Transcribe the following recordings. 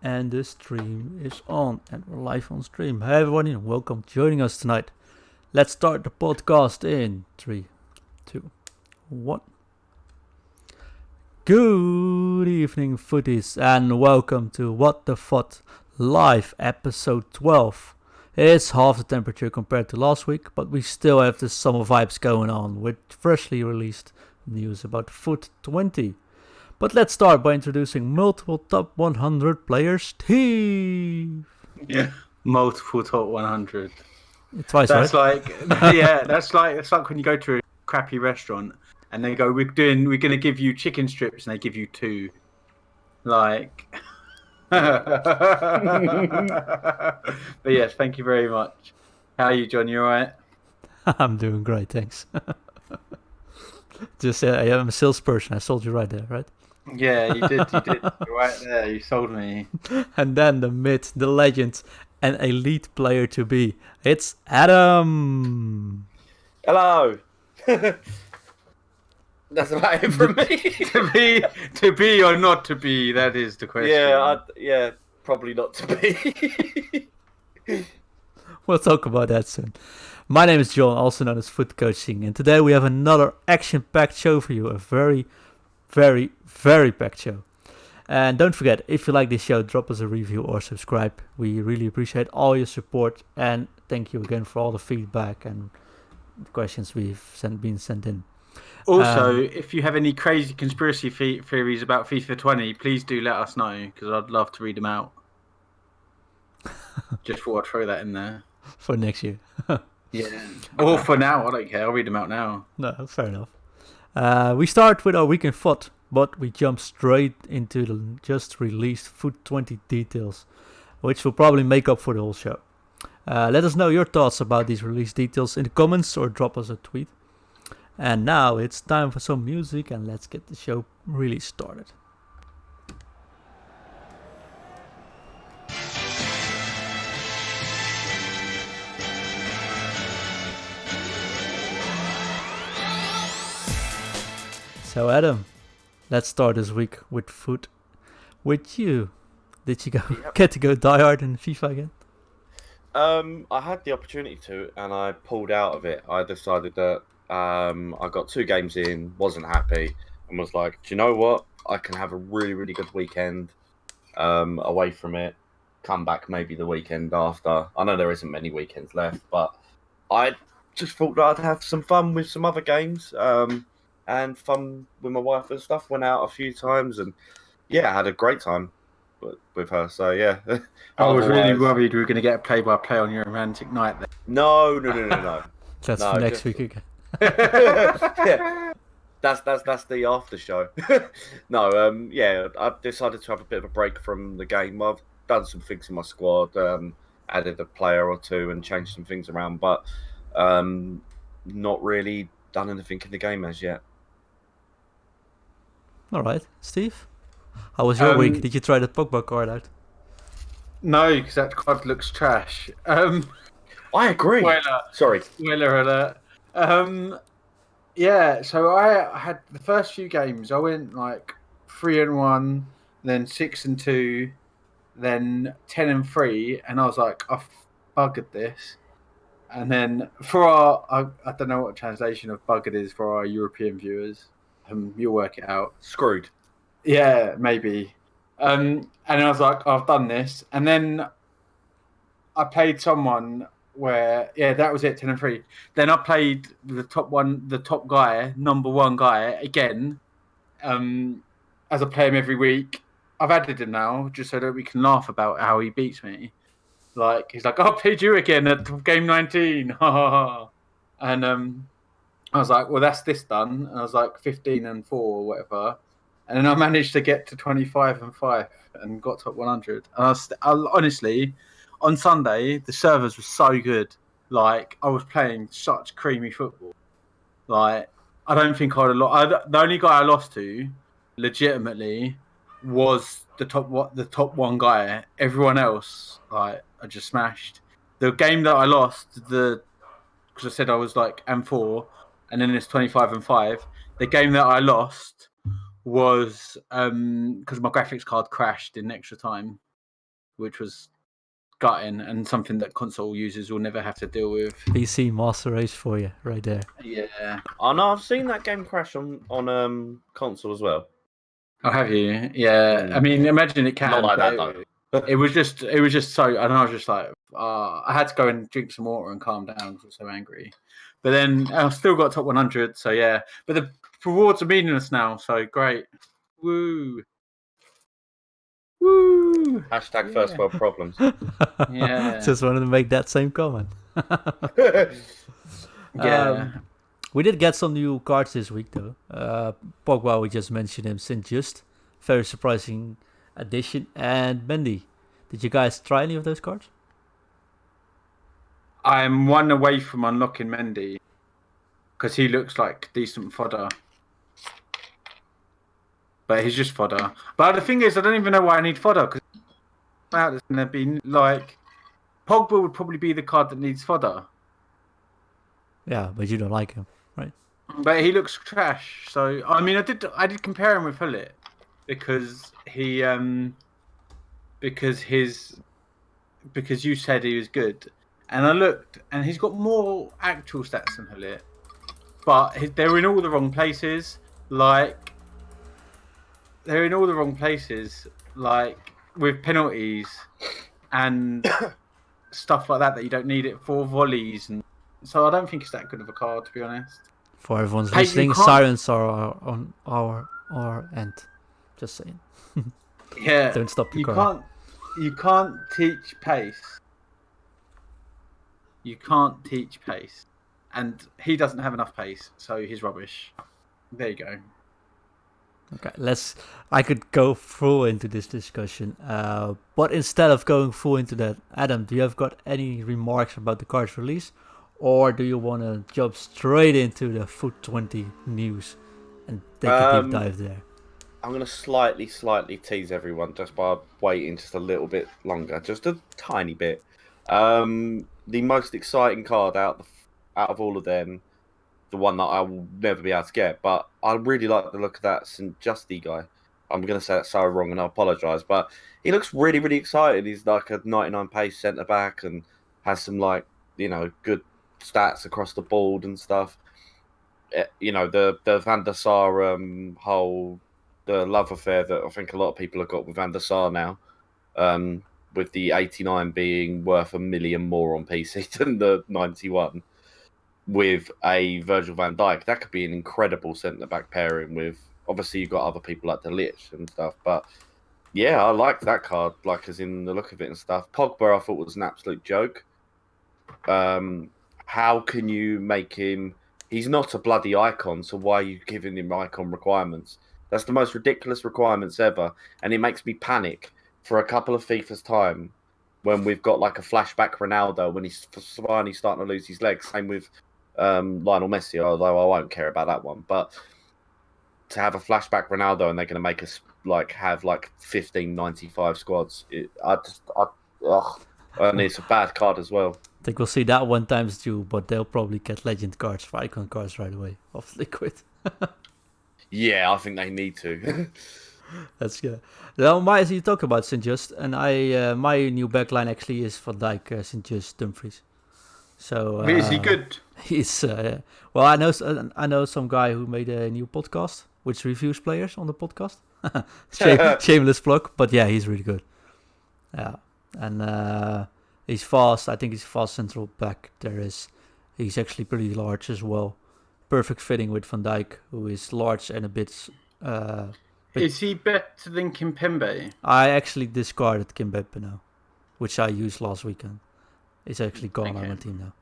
And the stream is on, and we're live on stream. Hi everybody, and welcome to joining us tonight. Let's start the podcast in 3, 2, 1. Good evening, footies, and welcome to What the FUT Live episode 12. It's half the temperature compared to last week, but we still have the summer vibes going on with freshly released news about FUT 20. But let's start by introducing multiple top 100 players. Steve! Yeah, multiple top 100. Twice, That's right? that's like when you go to a crappy restaurant and they go, we're gonna give you chicken strips, and they give you 2. Like, but yes, thank you very much. How are you, John? You alright? I'm doing great, thanks. Just I am a salesperson. I sold you right there, right? Yeah, you did. You're right there. You sold me. And then the myth, the legend, and elite player to be. It's Adam. Hello. That's about it from me. to be or not to be, that is the question. Yeah, probably not to be. We'll talk about that soon. My name is John, also known as Foot Coaching, and today we have another action-packed show for you. A very, very, very packed show. And don't forget, if you like this show, drop us a review or subscribe. We really appreciate all your support, and thank you again for all the feedback and questions we've been sent in. Also, if you have any crazy conspiracy theories about FIFA 20, please do let us know, because I'd love to read them out. Just thought I'd throw that in there. For next year. Yeah. Or for now, I don't care. I'll read them out now. No, fair enough. We start with our week in FUT, but we jump straight into the just released FUT 20 details, which will probably make up for the whole show. Let us know your thoughts about these release details in the comments or drop us a tweet. And now it's time for some music, and let's get the show really started. So Adam, let's start this week with FUT. With you, did you get to go diehard in FIFA again? I had the opportunity to, and I pulled out of it. I decided that I got 2 games in, wasn't happy, and was like, do you know what? I can have a really, really good weekend away from it. Come back maybe the weekend after. I know there isn't many weekends left, but I just thought that I'd have some fun with some other games. And fun with my wife and stuff. Went out a few times, and I had a great time with her. So yeah, I was really worried we were going to get a play-by-play on your romantic night. Then. No. That's for next week again. Yeah, that's the after show. No, I decided to have a bit of a break from the game. I've done some things in my squad, added a player or 2, and changed some things around, but not really done anything in the game as yet. All right, Steve, how was your week? Did you try the Pogba card out? No, because that card looks trash. I agree. Spoiler alert. Yeah, so I had the first few games. I went like 3-1, then 6-2, then 10-3, and I was like, I've buggered this. And then for I don't know what translation of buggered is for our European viewers. You'll work it out. Screwed. Yeah, maybe. And I was like, I've done this. And then I played someone where, that was it, 10-3. Then I played the top guy, number 1 guy, again, as I play him every week. I've added him now, just so that we can laugh about how he beats me. Like, he's like, I played you again at game 19. And I was like, well, that's this done. And I was like 15-4 or whatever. And then I managed to get to 25-5 and got top 100. And I honestly, on Sunday, the servers were so good. Like, I was playing such creamy football. Like, I don't think I'd have lost. The only guy I lost to, legitimately, was the top 1 guy. Everyone else, like, I just smashed. The game that I lost, because I said I was like M4, and then it's 25-5. The game that I lost was because my graphics card crashed in extra time. which was gutting and something that console users will never have to deal with. PC Master Race for you, right there. Yeah. Oh no, I've seen that game crash on console as well. Oh, have you? Yeah. I mean, imagine it can. Not like but that though. It was just so, and I was just like, I had to go and drink some water and calm down because I was so angry. But then I've still got top 100, so yeah. But the rewards are meaningless now, so great. Woo. Woo. Hashtag first world problems. Yeah. Just wanted to make that same comment. Yeah. We did get some new cards this week, though. Pogba, we just mentioned him, St. Just. Very surprising addition. And Mendy. Did you guys try any of those cards? I'm one away from unlocking Mendy because he looks like decent fodder. But he's just fodder. But the thing is, I don't even know why I need fodder because there's going to be like Pogba would probably be the card that needs fodder. Yeah, but you don't like him, right? But he looks trash. So I mean, I did compare him with Hullet because because you said he was good, and I looked, and he's got more actual stats than Hullet, but they're in all the wrong places. Like they're in all the wrong places, like with penalties and stuff like that you don't need it for, volleys, and so I don't think it's that good of a card, to be honest. For everyone's Hey, you listening, can't- sirens are on our end. Just saying. Yeah, Don't stop the car. You can't teach pace. You can't teach pace, and he doesn't have enough pace, so he's rubbish. There you go. Okay, I could go full into this discussion, but instead of going full into that, Adam, do you have got any remarks about the card's release, or do you want to jump straight into the FUT 20 news and take a deep dive there? I'm going to slightly tease everyone just by waiting just a little bit longer, just a tiny bit. The most exciting card out of all of them, the one that I will never be able to get, but I really like the look of that St. Justy guy. I'm going to say that so wrong, and I apologise, but he looks really, really excited. He's like a 99 pace centre back and has some good stats across the board and stuff. The Van der Sar the love affair that I think a lot of people have got with Van der Sar now, with the 89 being worth $1 million more on PC than the 91. With a Virgil van Dijk, that could be an incredible centre back pairing with. Obviously, you've got other people like the Lich and stuff, but yeah, I like that card, like as in the look of it and stuff. Pogba, I thought was an absolute joke. How can you make him? He's not a bloody icon, so why are you giving him icon requirements? That's the most ridiculous requirements ever, and it makes me panic for a couple of FIFA's time when we've got like a flashback Ronaldo when he's finally starting to lose his legs. Same with Lionel Messi, although I won't care about that one. But to have a flashback Ronaldo and they're going to make us have 1595 squads, and it's a bad card as well. I think we'll see that one times too, but they'll probably get legend cards for icon cards right away off Liquid. Yeah, I think they need to. That's good. Now, you talk about St. Just, and my new backline actually is Van Dijk, St. Just, Dumfries. So Is he good? He's well. I know some guy who made a new podcast which reviews players on the podcast. Shameless plug, but yeah, he's really good. Yeah, and he's fast. I think he's fast central back. He's actually pretty large as well. Perfect fitting with Van Dijk, who is large and a bit. Is he better than Kimpembe? I actually discarded Kimpembe now, which I used last weekend. He's actually gone on my team now.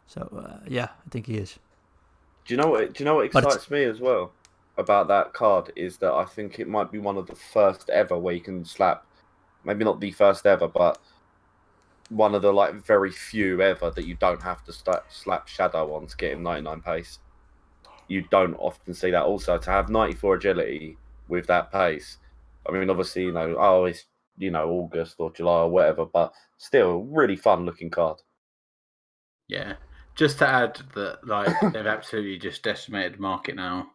So yeah, I think he is. Do you know what excites me as well about that card is that I think it might be one of the first ever where you can slap, maybe not the first ever, but one of the very few ever that you don't have to slap Shadow on to get him 99 pace. You don't often see that. Also, to have 94 agility with that pace, I mean, obviously, it's August or July or whatever, but still, really fun looking card. Yeah. Just to add that, they've absolutely just decimated the market now.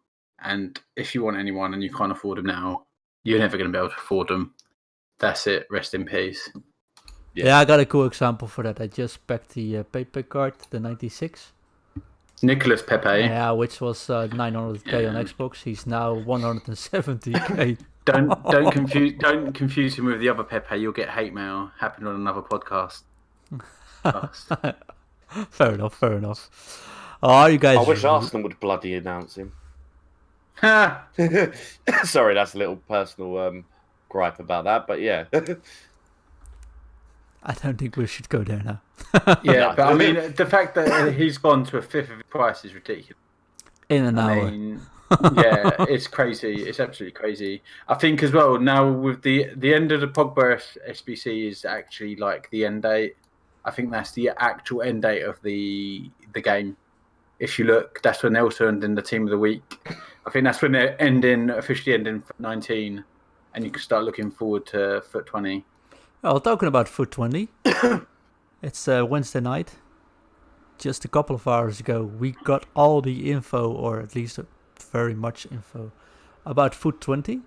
And if you want anyone and you can't afford them now, you're never going to be able to afford them. that's it. Rest in peace. Yeah, I got a cool example for that. I just packed the Pepe card, the 96. Nicolas Pepe. Yeah, which was 900k on Xbox. He's now 170k. Don't confuse him with the other Pepe. You'll get hate mail. Happened on another podcast. Fair enough. Oh, you guys. I wish Arsenal would bloody announce him. Sorry, that's a little personal gripe about that, but yeah. I don't think we should go there now. Yeah, but I mean, the fact that he's gone to a fifth of the price is ridiculous. In an hour. Yeah, it's crazy. It's absolutely crazy. I think as well now with the end of the Pogba SBC is actually like the end date. I think that's the actual end date of the game. If you look, that's when they're also ending the team of the week. I think that's when they're officially ending 19, and you can start looking forward to FUT 20. Well, talking about FUT 20, it's Wednesday night. Just a couple of hours ago, we got all the info, or at least very much info, about FUT 20.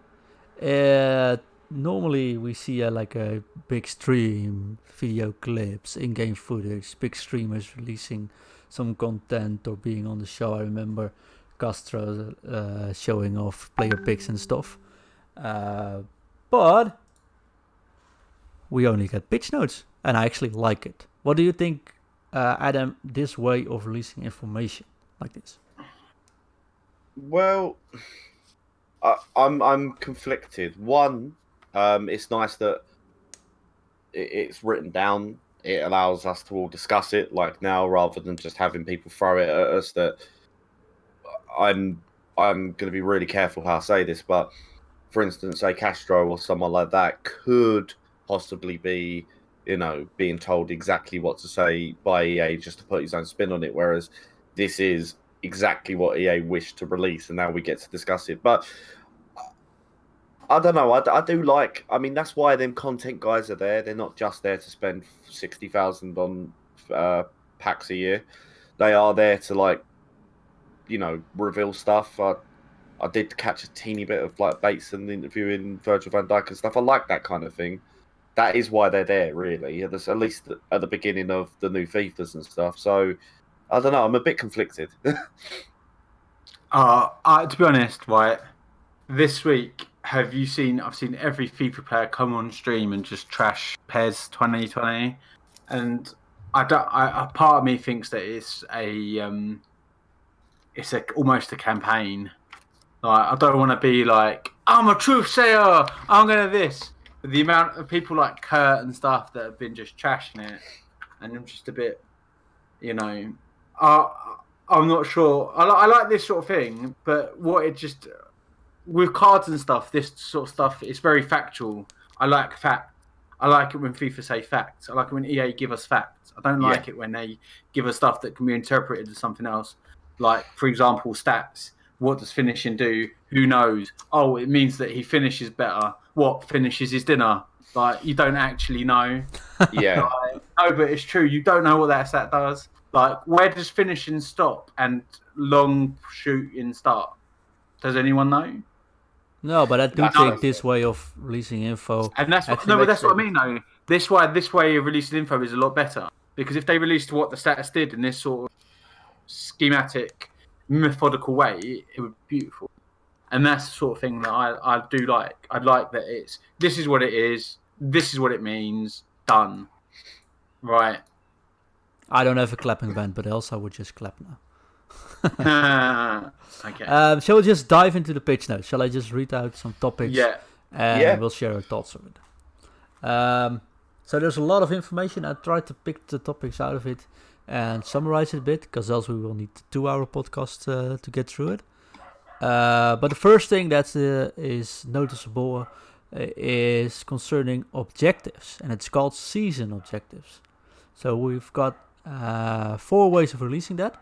Normally, we see like a big stream, video clips, in-game footage, big streamers releasing some content or being on the show. I remember Castro showing off player picks and stuff. But we only get pitch notes, and I actually like it. What do you think, Adam, this way of releasing information like this? Well, I'm conflicted. One, it's nice that it's written down. It allows us to all discuss it like now, rather than just having people throw it at us. That I'm going to be really careful how I say this, but for instance, say Castro or someone like that could possibly be, being told exactly what to say by EA just to put his own spin on it, whereas this is exactly what EA wished to release, and now we get to discuss it. But I don't know. I do like. I mean, that's why them content guys are there. They're not just there to spend 60,000 on packs a year. They are there to reveal stuff. I did catch a teeny bit of like Bateson interviewing Virgil van Dijk and stuff. I like that kind of thing. That is why they're there, really. At least at the beginning of the new FIFAs and stuff. So I don't know. I'm a bit conflicted. To be honest, right, this week, I've seen every FIFA player come on stream and just trash PES 2020, and a part of me thinks that it's almost a campaign. Like, I don't want to be like, I'm a truth sayer, I'm gonna this. But the amount of people like Kurt and stuff that have been just trashing it, and I'm just a bit, I'm not sure. I like this sort of thing, but with cards and stuff, this sort of stuff is very factual. I like fact. I like it when FIFA say facts. I like it when EA give us facts. I don't like it when they give us stuff that can be interpreted as something else. Like, for example, stats. What does finishing do? Who knows? Oh, it means that he finishes better. What finishes his dinner? Like, you don't actually know. Yeah. No, but it's true. You don't know what that stat does. Like, where does finishing stop and long shooting start? Does anyone know? No, but I do think this way of releasing info, and that's what I mean. Though this way of releasing info is a lot better, because if they released what the stats did in this sort of schematic, methodical way, it would be beautiful. And that's the sort of thing that I do like. I'd like that this is what it is, this is what it means, done. Right. I don't have a clapping band, but else I would just clap now. Okay. Shall we just dive into the pitch notes? Shall I just read out some topics? Yeah. And we'll share our thoughts on it. So there's a lot of information. I tried to pick the topics out of it and summarize it a bit, because else we will need a 2-hour podcast to get through it. But the first thing that is noticeable is concerning objectives, and it's called season objectives. So we've got 4 ways of releasing that.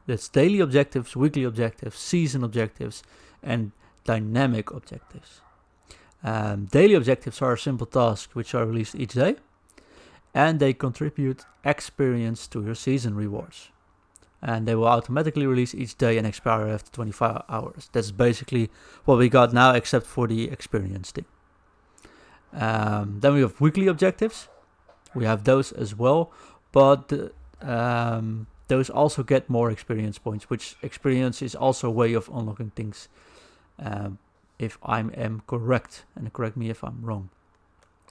That's daily objectives, weekly objectives, season objectives, and dynamic objectives. Daily objectives are simple tasks which are released each day, and they contribute experience to your season rewards. And they will automatically release each day and expire after 25 hours. That's basically what we got now, except for the experience thing. Then we have weekly objectives. We have those as well, but those also get more experience points, which experience is also a way of unlocking things. If I am correct, and correct me if I'm wrong.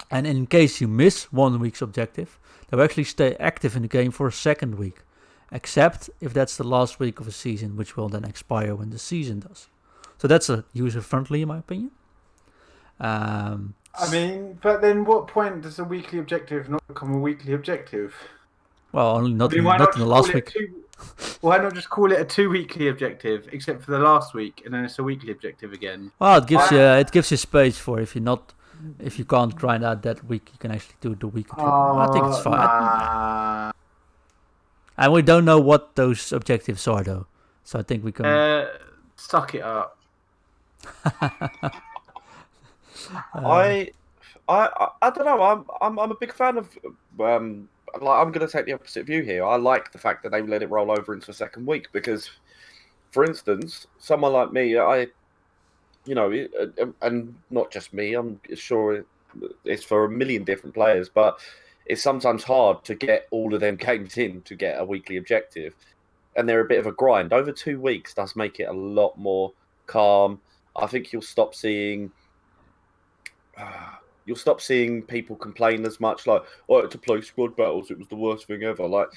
And in case you miss 1 week's objective, they'll actually stay active in the game for a second week, except if that's the last week of a season, which will then expire when the season does. So that's a user-friendly, in my opinion. I mean, but then what point does a weekly objective not become a weekly objective? Well, only not, I mean, not in the last week. Why not just call it a 2 weekly objective, except for the last week, and then it's a weekly objective again? Well, it gives you space for if you can't grind out that week, you can actually do the week. I think it's fine. Nah. And we don't know what those objectives are, though. So I think we can. Suck it up. I don't know. I'm a big fan of. I'm going to take the opposite view here. I like the fact that they let it roll over into a second week because, for instance, someone like me, and not just me. I'm sure it's for a million different players, but it's sometimes hard to get all of them games in to get a weekly objective, and they're a bit of a grind. Over 2 weeks does make it a lot more calm. I think you'll stop seeing people complain as much, like, "Oh, to play squad battles, it was the worst thing ever." Like,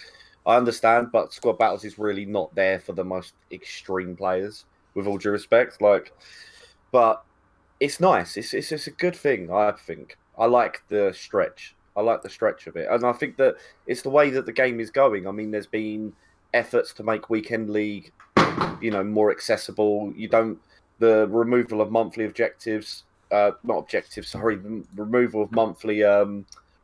I understand, but squad battles is really not there for the most extreme players, with all due respect. Like, but it's nice. It's a good thing. I think I like the stretch. I like the stretch of it, and I think that it's the way that the game is going. I mean, there's been efforts to make Weekend League, more accessible. The removal of monthly objectives. Not objectives, sorry. The removal of monthly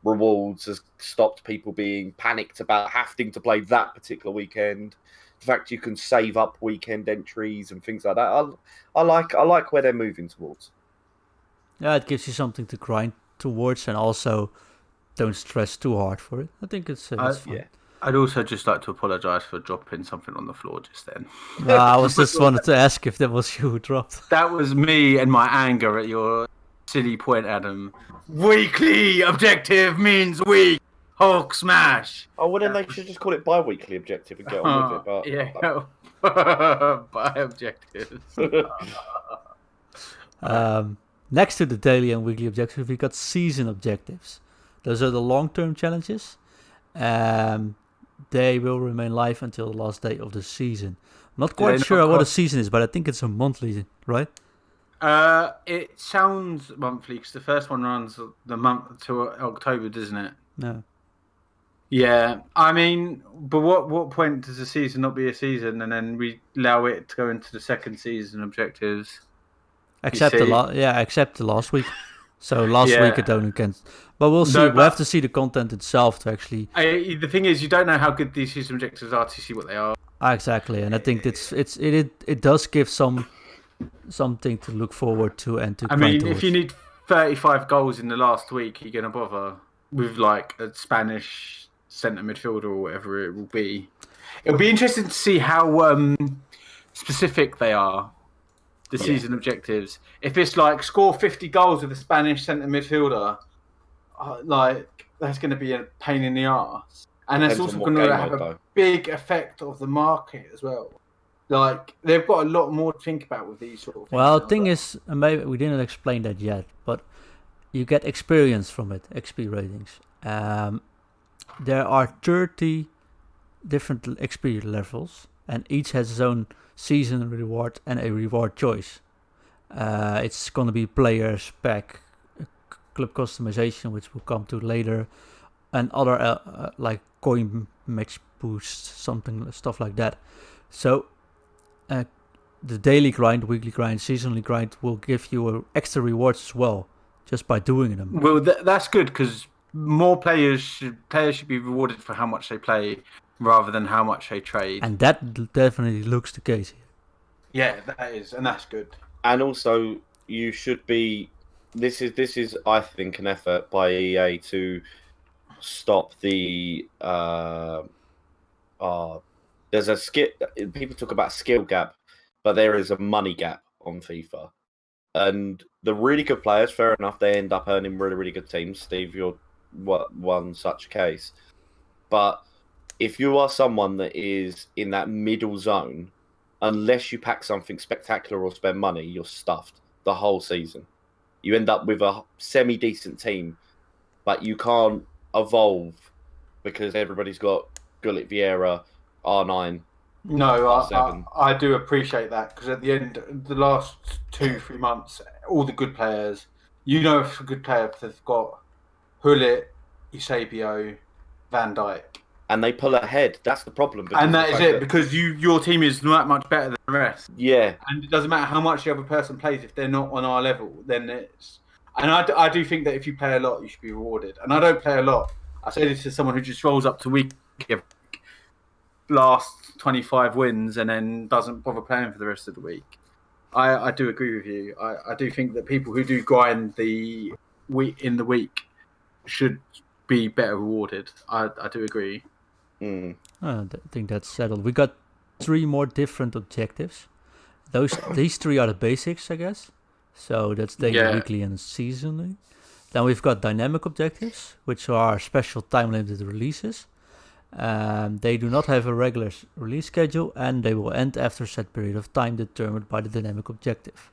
rewards has stopped people being panicked about having to play that particular weekend. The fact you can save up weekend entries and things like that. I like where they're moving towards. Yeah, it gives you something to grind towards, and also don't stress too hard for it. I think it's fun. Yeah. I'd also just like to apologise for dropping something on the floor just then. No, I was just wanted to ask if that was you who dropped. That was me and my anger at your silly point, Adam. Weekly objective means week. Hulk smash. Oh, well, then they should just call it bi-weekly objective and get on with it. But yeah, by objectives. Next to the daily and weekly objectives, we got season objectives. Those are the long-term challenges. They will remain live until the last day of the season. Not quite sure what a season is, but I think it's a monthly, right? It sounds monthly because the first one runs the month to October, doesn't it? No. Yeah, I mean, but what point does a season not be a season, and then we allow it to go into the second season objectives? Except the last week. So last week it only can. But we'll see. We'll have to see the content itself to actually. The thing is, you don't know how good these season objectives are to see what they are. Exactly, and I think it does give something to look forward to and to. I mean, if you need 35 goals in the last week, you're gonna bother with like a Spanish centre midfielder or whatever it will be. It'll be interesting to see how specific they are. The season objectives. If it's like score 50 goals with a Spanish centre midfielder, that's going to be a pain in the arse, and that's also going to have a big effect of the market as well. Like, they've got a lot more to think about with these sort of things. Well, the thing is, maybe we didn't explain that yet, but you get experience from it, XP ratings. There are 30 different XP levels, and each has its own season reward and a reward choice. It's going to be player spec, club customization, which we'll come to later, and other like coin match boosts, stuff like that. So the daily grind, weekly grind, seasonally grind will give you extra rewards as well, just by doing them. Well, that's good because more players should be rewarded for how much they play rather than how much they trade. And that definitely looks the case here. Yeah, that is, and that's good. And also, you should be. This is, I think, an effort by EA to stop the. There's a skill. People talk about skill gap, but there is a money gap on FIFA. And the really good players, fair enough, they end up earning really, really good teams. Steve, you're one such case. But if you are someone that is in that middle zone, unless you pack something spectacular or spend money, you're stuffed the whole season. You end up with a semi-decent team, but you can't evolve because everybody's got Gullit, Vieira, R9. No, R7. I do appreciate that, because at the end, the last 2-3 months, all the good players, if a good player, they've got Hullet, Eusebio, Van Dijk. And they pull ahead. That's the problem. And that is it, because your team is not much better than the rest. Yeah. And it doesn't matter how much the other person plays, if they're not on our level, then it's... And I do think that if you play a lot, you should be rewarded. And I don't play a lot. I say this to someone who just rolls up to week last 25 wins and then doesn't bother playing for the rest of the week. I do agree with you. I do think that people who do grind the week in the week should be better rewarded. I do agree. Mm. I think that's settled. We got 3 more different objectives. These 3 are the basics, I guess. So that's daily, weekly, and seasonally. Then we've got dynamic objectives, which are special time-limited releases. They do not have a regular release schedule, and they will end after a set period of time determined by the dynamic objective.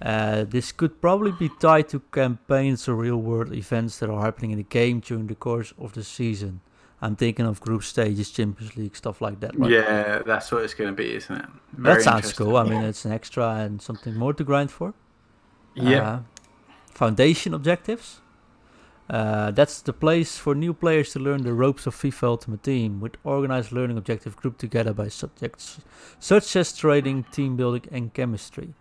This could probably be tied to campaigns or real-world events that are happening in the game during the course of the season. I'm thinking of group stages, Champions League, stuff like that. Right? Yeah, that's what it's going to be, isn't it? That sounds cool. I mean, it's an extra and something more to grind for. Yeah. Foundation objectives. That's the place for new players to learn the ropes of FIFA Ultimate Team, with organized learning objective grouped together by subjects such as trading, team building, and chemistry.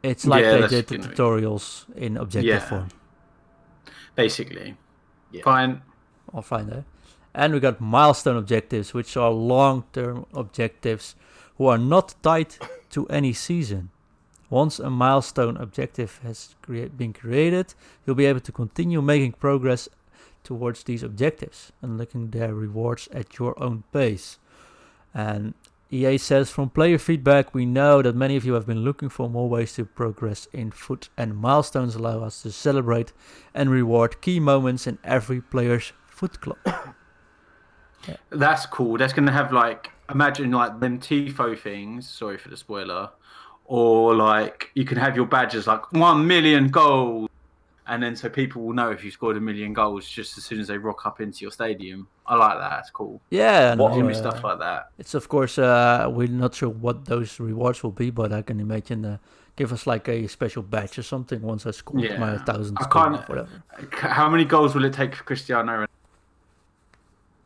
It's like they did the tutorials in objective form. Basically. Yeah. Fine. All fine there. And we got milestone objectives, which are long-term objectives who are not tied to any season. Once a milestone objective has been created, you'll be able to continue making progress towards these objectives and looking their rewards at your own pace. And EA says, from player feedback, we know that many of you have been looking for more ways to progress in FUT, and milestones allow us to celebrate and reward key moments in every player's FUT club. Yeah. That's cool. That's going to have, imagine them TIFO things, sorry for the spoiler, or you can have your badges 1 million goals, and then so people will know if you scored 1 million goals just as soon as they rock up into your stadium. I like that. That's cool. Yeah, Stuff like that. It's of course we're not sure what those rewards will be, but I can imagine give us a special badge or something once I score my 1,000 score, whatever. How many goals will it take for Cristiano?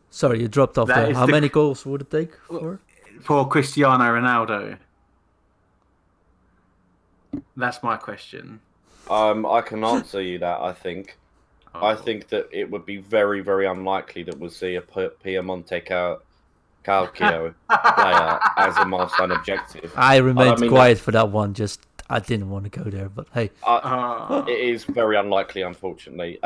Sorry, you dropped off there. How many goals would it take for Cristiano Ronaldo? That's my question. I can answer you that, I think. I think that it would be very, very unlikely that we'll see a Piemonte Calcio player as a milestone objective. I remained quiet for that one, I didn't want to go there, but hey. It is very unlikely, unfortunately.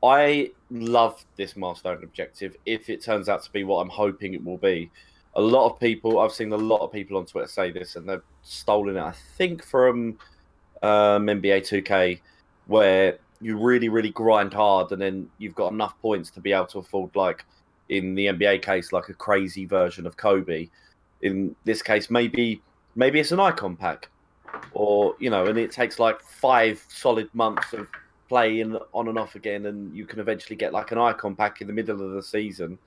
I love this milestone objective if it turns out to be what I'm hoping it will be. I've seen a lot of people on Twitter say this, and they've stolen it, I think, from NBA 2K, where you really, really grind hard, and then you've got enough points to be able to afford, in the NBA case, a crazy version of Kobe. In this case, maybe it's an icon pack, or and it takes 5 solid months of playing on and off again, and you can eventually get an icon pack in the middle of the season,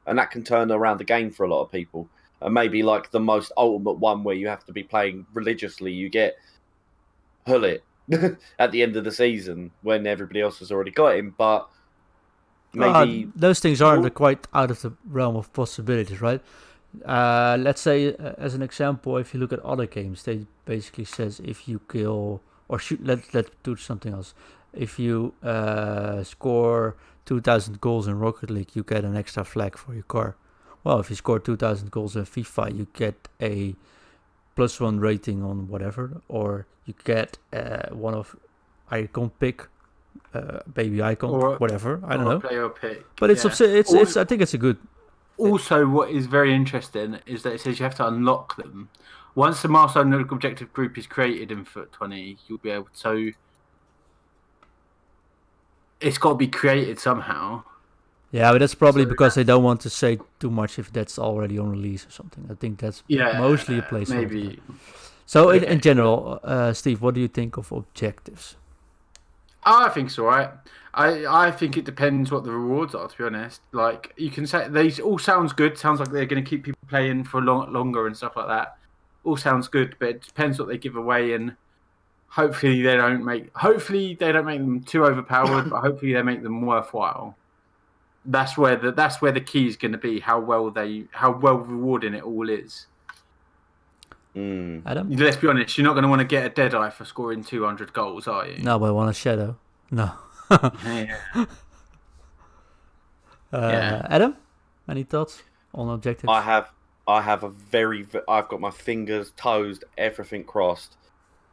and that can turn around the game for a lot of people. And maybe the most ultimate one where you have to be playing religiously, you get Hullet at the end of the season when everybody else has already got him. But maybe those things aren't quite out of the realm of possibilities, right? Let's say, as an example, if you look at other games, they basically says if you kill or shoot. Let's do something else. If you score 2,000 goals in Rocket League, you get an extra flag for your car. Well, if you score 2,000 goals in FIFA, you get a +1 rating on whatever, or you get one of icon pick, baby icon, or whatever. I don't know. Player pick. But it's I think it's a good. Also, what is very interesting is that it says you have to unlock them once the milestone objective group is created in FUT 20, you'll be able to. It's got to be created somehow. Yeah, but that's probably So because they don't want to say too much if that's already on release or something. I think that's mostly a placeholder. Maybe. So Okay. in general, Steve, what do you think of objectives? I think it's all right. I think it depends what the rewards are, to be honest. Like, you can say these all sounds good. Sounds like they're going to keep people playing for longer and stuff like that. All sounds good, but it depends what they give away, and hopefully they don't make them too overpowered, but hopefully they make them worthwhile. That's where the key is going to be, how well rewarding it all is. Adam? Let's be honest, you're not going to want to get a Deadeye for scoring 200 goals, are you? No, but I want a shadow. No. Yeah. Adam, any thoughts on objectives? I have I've got my fingers, toes, everything crossed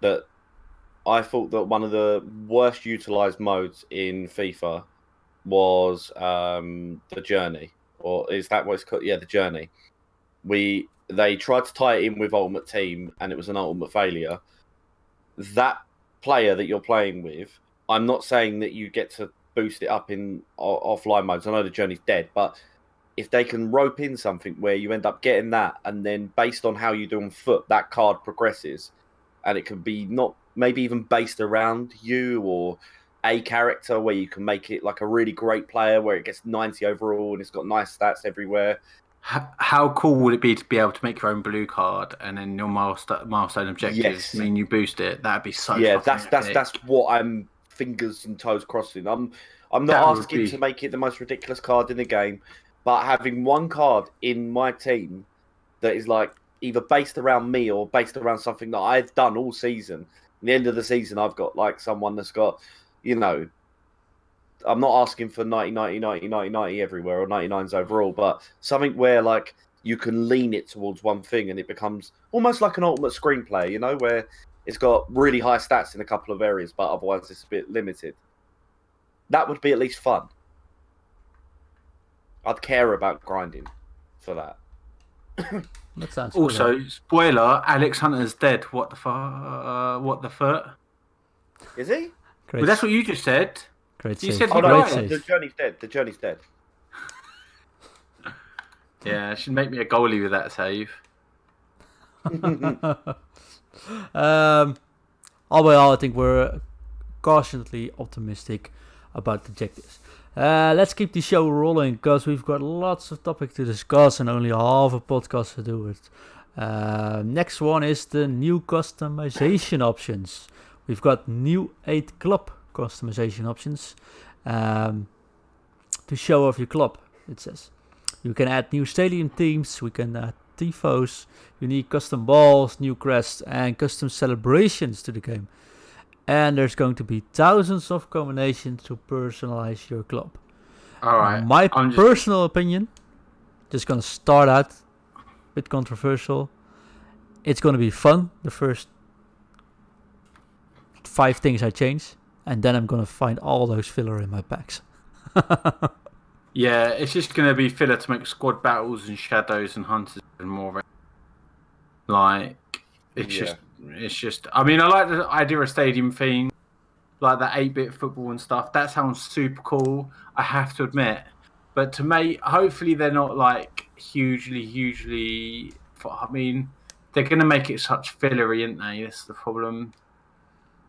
that I thought that one of the worst utilized modes in FIFA was the journey, or is that what it's called? Yeah, the journey. They tried to tie it in with Ultimate Team, and it was an ultimate failure. That player that you're playing with, I'm not saying that you get to boost it up in offline modes. I know the journey's dead, but if they can rope in something where you end up getting that, and then based on how you do on FUT, that card progresses, and it can be not maybe even based around you or a character where you can make it like a really great player where it gets 90 overall and it's got nice stats everywhere. How cool would it be to be able to make your own blue card and then your milestone objectives mean you boost it? That'd be so. Yeah, that's what I'm fingers and toes crossing. I'm not asking to make it the most ridiculous card in the game, but having one card in my team that is like either based around me or based around something that I've done all season. At the end of the season, I've got like someone that's got, you know, I'm not asking for 90, 90, 90, 90, 90 everywhere or 99s overall, but something where like you can lean it towards one thing and it becomes almost like an ultimate screenplay, you know, where it's got really high stats in a couple of areas, but otherwise it's a bit limited. That would be at least fun. I'd care about grinding for that. That sounds also good. Spoiler: Alex Hunter's dead. What the fuck? What the fuck? Is he? Well, that's what you just said. Great You save. said Oh no, Great save. the journey's dead. The journey's dead. Yeah, should make me a goalie with that save. All by all, I think we're cautiously optimistic about the objectives. Let's keep the show rolling because we've got lots of topics to discuss and only half a podcast to do it. Next one is the new customization options. We've got new 8 club customization options to show off your club, it says. You can add new stadium themes, we can add tifos, unique custom balls, new crests, and custom celebrations to the game. And there's going to be thousands of combinations to personalize your club. Alright. My personal opinion, just going to start out, a bit controversial. It's going to be fun, the first 5 things I change, and then I'm going to find all those filler in my packs. Yeah, it's just going to be filler to make squad battles and shadows and hunters and more. Like, it's just. I mean, I like the idea of stadium theme, like that 8-bit football and stuff. That sounds super cool, I have to admit. But to me, hopefully they're not like hugely. I mean, they're going to make it such fillery, aren't they? That's the problem.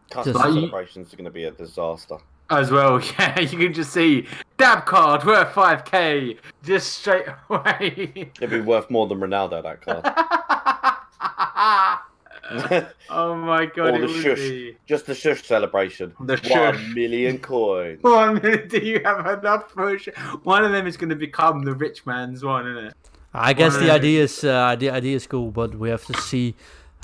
Custom celebrations are going to be a disaster. As well, yeah, you can just see dab card worth 5k just straight away. It'd be worth more than Ronaldo, that card. Oh my god! Or the shush, just the shush celebration. The shush. 1 million coins. 1 million. Do you have enough for a one of them is going to become the rich man's one, isn't it? I guess the idea is cool, but we have to see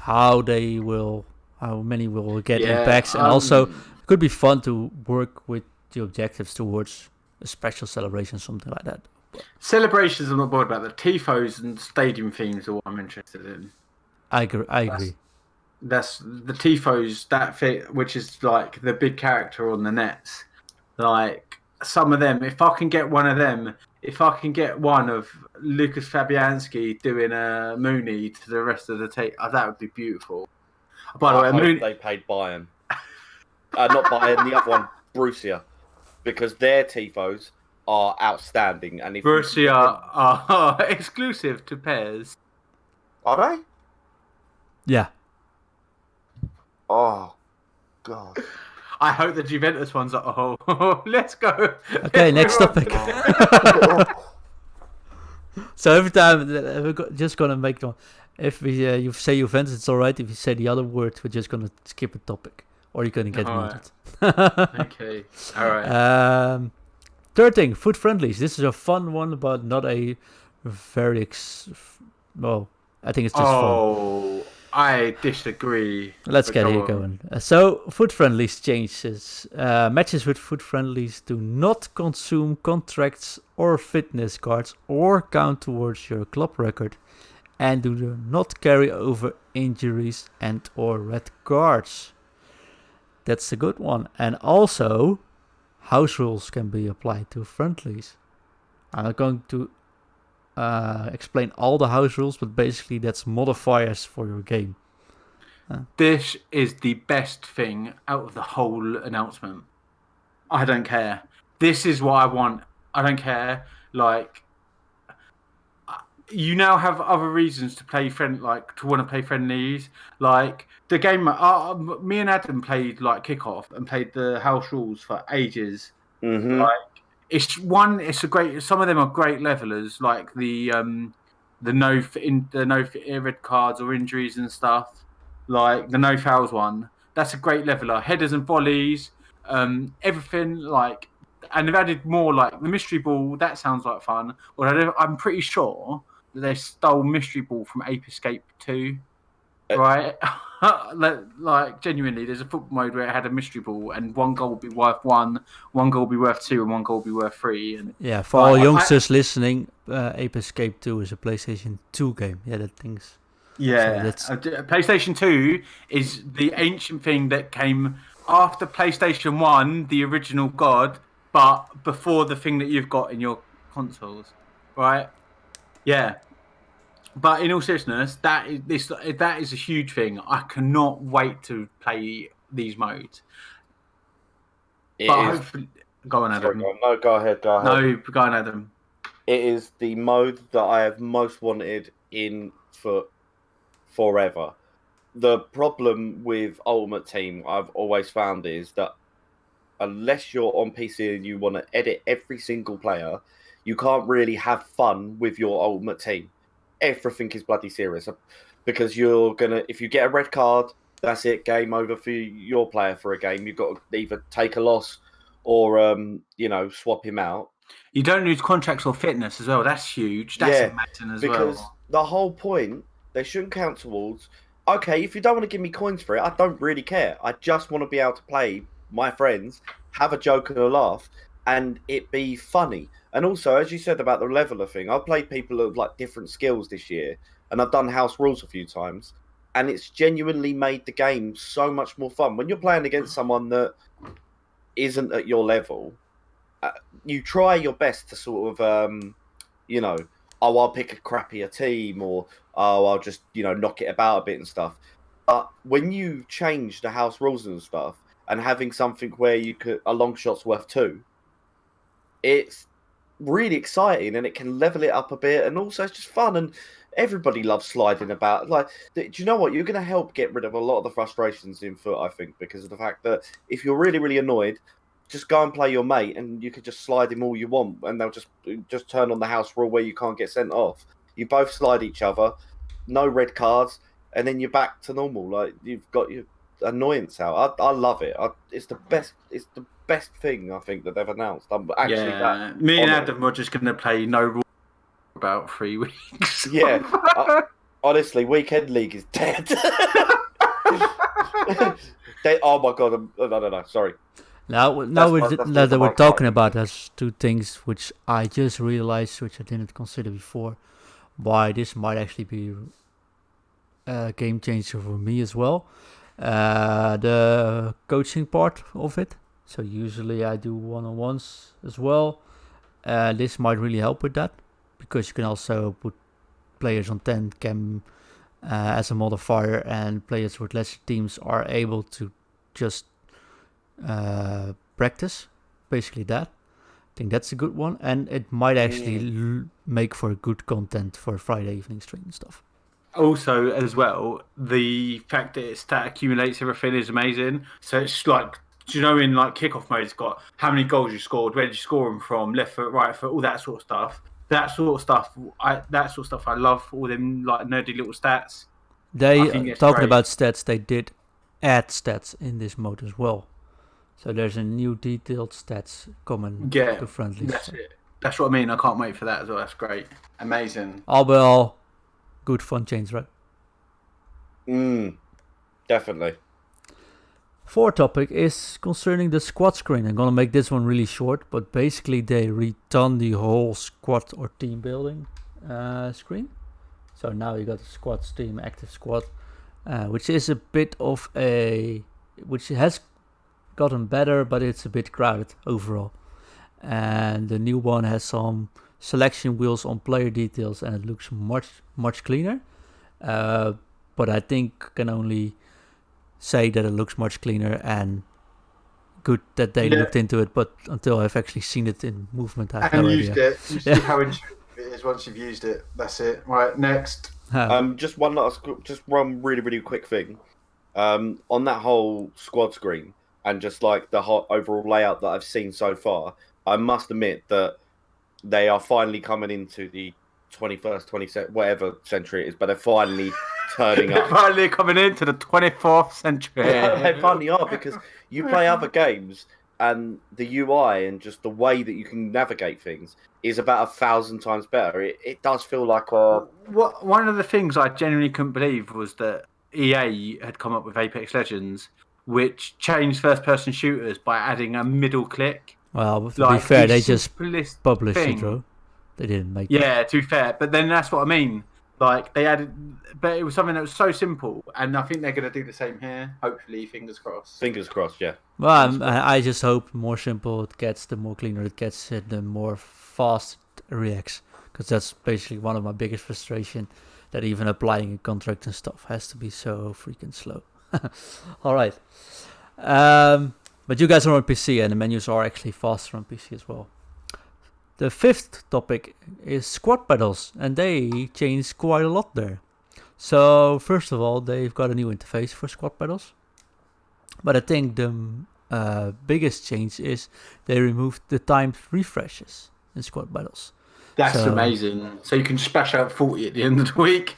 how many will get impacts, and also it could be fun to work with the objectives towards a special celebration, something like that. Celebrations, I'm not bored about. The tifos and stadium themes are what I'm interested in. I agree. That's the tifos, that fit, which is like the big character on the nets. Like some of them, if I can get one of them if I can get one of Lucas Fabianski doing a Mooney to the rest of the team, that would be beautiful. By the way, I hope Mooney. they paid Bayern. Not Bayern, the other one, Borussia, because their tifos are outstanding. And if Borussia are exclusive to pairs. are they? Yeah. Oh God. I hope the Juventus ones are. Oh, let's go. Okay, next topic. So every time we're just gonna make one. If we you say Juventus, it's all right. If you say the other word, we're just gonna skip a topic, or you're gonna get muted. Okay. All right. Third thing, food friendlies. This is a fun one, but not a very well. I think it's just fun. Oh, I disagree. Let's get here going. So, food friendlies changes. Matches with food friendlies do not consume contracts or fitness cards or count towards your club record, and do not carry over injuries and or red cards. That's a good one. And also, house rules can be applied to friendlies. I'm not going to explain all the house rules, but basically that's modifiers for your game. This is the best thing out of the whole announcement. I don't care. This is what I want. I don't care. Like, you now have other reasons to play to want to play friendlies. Like the game, me and Adam played like kickoff and played the house rules for ages. Mm-hmm. Like, it's a great. Some of them are great levelers, like the no red cards or injuries and stuff. Like the no fouls one, that's a great leveler. Headers and volleys, everything like, and they've added more like the mystery ball. That sounds like fun. Well, I'm pretty sure that they stole mystery ball from Ape Escape 2, right? Like genuinely, there's a football mode where it had a mystery ball, and one goal will be worth 1, one goal will be worth 2, and one goal will be worth 3. And yeah, for all youngsters listening, Ape Escape 2 is a PlayStation 2 game. Yeah, that thing's. Yeah, so PlayStation 2 is the ancient thing that came after PlayStation 1, the original God, but before the thing that you've got in your consoles, right? Yeah. But in all seriousness, that is a huge thing. I cannot wait to play these modes. Hopefully, go on, Adam. No, go ahead. No, go on, Adam. It is the mode that I have most wanted in FUT forever. The problem with Ultimate Team I've always found is that unless you're on PC and you want to edit every single player, you can't really have fun with your Ultimate Team. Everything is bloody serious because if you get a red card, that's it, game over for your player for a game. You've got to either take a loss or swap him out. You don't lose contracts or fitness as well. That's huge. That's amazing as well. Because the whole point, they shouldn't count towards. Okay, if you don't want to give me coins for it, I don't really care. I just want to be able to play my friends, have a joke and a laugh, and it be funny. And also, as you said about the leveler thing, I've played people of like different skills this year, and I've done house rules a few times, and it's genuinely made the game so much more fun. When you're playing against someone that isn't at your level, you try your best to sort of, I'll pick a crappier team, or I'll just, knock it about a bit and stuff. But when you change the house rules and stuff, and having something where a long shot's worth 2, it's really exciting, and it can level it up a bit, and also it's just fun, and everybody loves sliding about. Like, do you know what? You're going to help get rid of a lot of the frustrations in FUT, I think, because of the fact that if you're really, really annoyed, just go and play your mate, and you could just slide him all you want, and they'll just turn on the house rule where you can't get sent off. You both slide each other, no red cards, and then you're back to normal. Like, you've got your annoyance out. I love it. It's the best. It's the best thing I think that they've announced. I'm actually me and Adam were just going to play no rule for about 3 weeks. Yeah, honestly, Weekend League is dead. Oh my god! No. Sorry. Now that we're talking about, there's 2 things which I just realized, which I didn't consider before, why this might actually be a game changer for me as well. The coaching part of it. So usually I do one-on-ones as well. this might really help with that, because you can also put players on 10 chem as a modifier, and players with lesser teams are able to just practice, basically that. I think that's a good one, and it might actually make for good content for Friday evening stream and stuff. Also, as well, the fact that it stat accumulates everything is amazing. So it's like, do you know, in like kickoff mode, it's got how many goals you scored, where did you score them from, left foot, right foot, all that sort of stuff. That sort of stuff, I love all them like nerdy little stats. They talking great. about stats. They did add stats in this mode as well. So there's a new detailed stats coming to friendlies. That's it. That's what I mean. I can't wait for that as well. That's great. Amazing. All by all, good fun change, right? Definitely. Fourth topic is concerning the squad screen. I'm gonna make this one really short, but basically they redone the whole squad or team building screen. So now you got a squad, team, active squad, which is a bit of which has gotten better, but it's a bit crowded overall. And the new one has some selection wheels on player details, and it looks much cleaner. But I think can only say that it looks much cleaner, and good that they looked into it. But until I've actually seen it in movement, I have no idea. Used it. You see how intuitive it is once you've used it. That's it. Right, next. Just one really, really quick thing. On that whole squad screen and just like the whole overall layout that I've seen so far, I must admit that they are finally coming into the 21st, 22nd, whatever century it is, but they're finally turning up. Finally coming into the 24th century. They finally are, because you play other games and the UI and just the way that you can navigate things is about 1,000 times better. It does feel like One of the things I genuinely couldn't believe was that EA had come up with Apex Legends, which changed first-person shooters by adding a middle click. Well, to be fair, they just published it, bro. They didn't make it. Yeah, to be fair. But then that's what I mean. Like, they added... But it was something that was so simple, and I think they're going to do the same here. Hopefully, fingers crossed. Fingers crossed, yeah. Well, I just hope the more simple it gets, the more cleaner it gets, the more fast it reacts. Because that's basically one of my biggest frustration, that even applying a contract and stuff has to be so freaking slow. All right. But you guys are on PC, and the menus are actually faster on PC as well. The fifth topic is squad battles, and they changed quite a lot there. So first of all, they've got a new interface for squad battles. But I think the biggest change is they removed the timed refreshes in squad battles. That's amazing. So you can splash out 40 at the end of the week.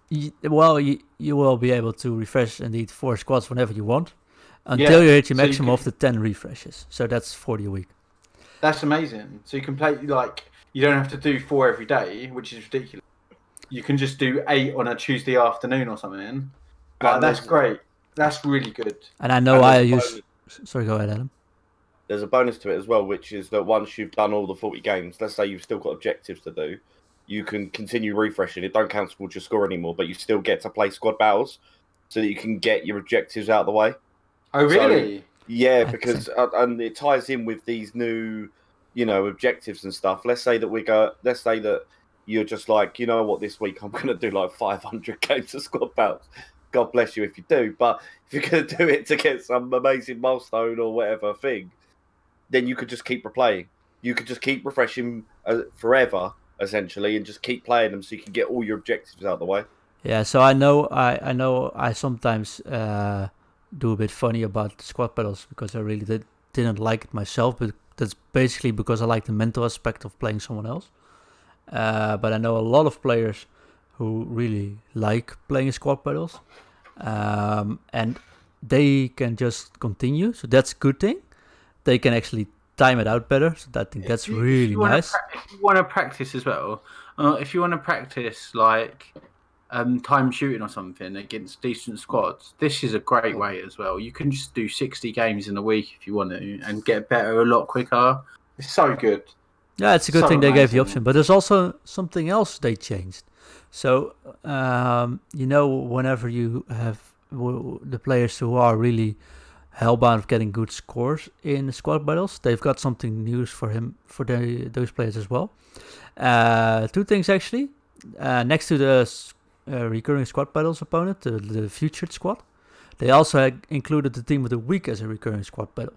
You will be able to refresh indeed 4 squads whenever you want, until you hit your maximum of the 10 refreshes. So that's 40 a week. That's amazing. So you can play, like, you don't have to do 4 every day, which is ridiculous. You can just do 8 on a Tuesday afternoon or something. Like, that's great. That's really good. And I know I use... Sorry, go ahead, Adam. There's a bonus to it as well, which is that once you've done all the 40 games, let's say you've still got objectives to do, you can continue refreshing. It don't count towards your score anymore, but you still get to play squad battles so that you can get your objectives out of the way. Oh, really? So, yeah, because and it ties in with these new, objectives and stuff. Let's say that you're just like, you know what, this week I'm going to do like 500 games of squad battles. God bless you if you do. But if you're going to do it to get some amazing milestone or whatever thing, then you could just keep replaying. You could just keep refreshing forever, essentially, and just keep playing them so you can get all your objectives out of the way. Yeah, so I know I sometimes do a bit funny about squad battles because I really didn't like it myself, but that's basically because I like the mental aspect of playing someone else. But I know a lot of players who really like playing squad battles, and they can just continue, so that's a good thing. They can actually time it out better, so I think that's really nice. If you want to practice as well, if you want to practice like time shooting or something against decent squads, this is a great way as well. You can just do 60 games in a week if you want to and get better a lot quicker. It's so good. Yeah, it's a good thing they gave the option, but there's also something else they changed. So, whenever you have the players who are really hellbound of getting good scores in the squad battles. They've got something new for those players as well. Two things actually. Next to the recurring squad battles opponent, the featured squad, they also included the team of the week as a recurring squad battle.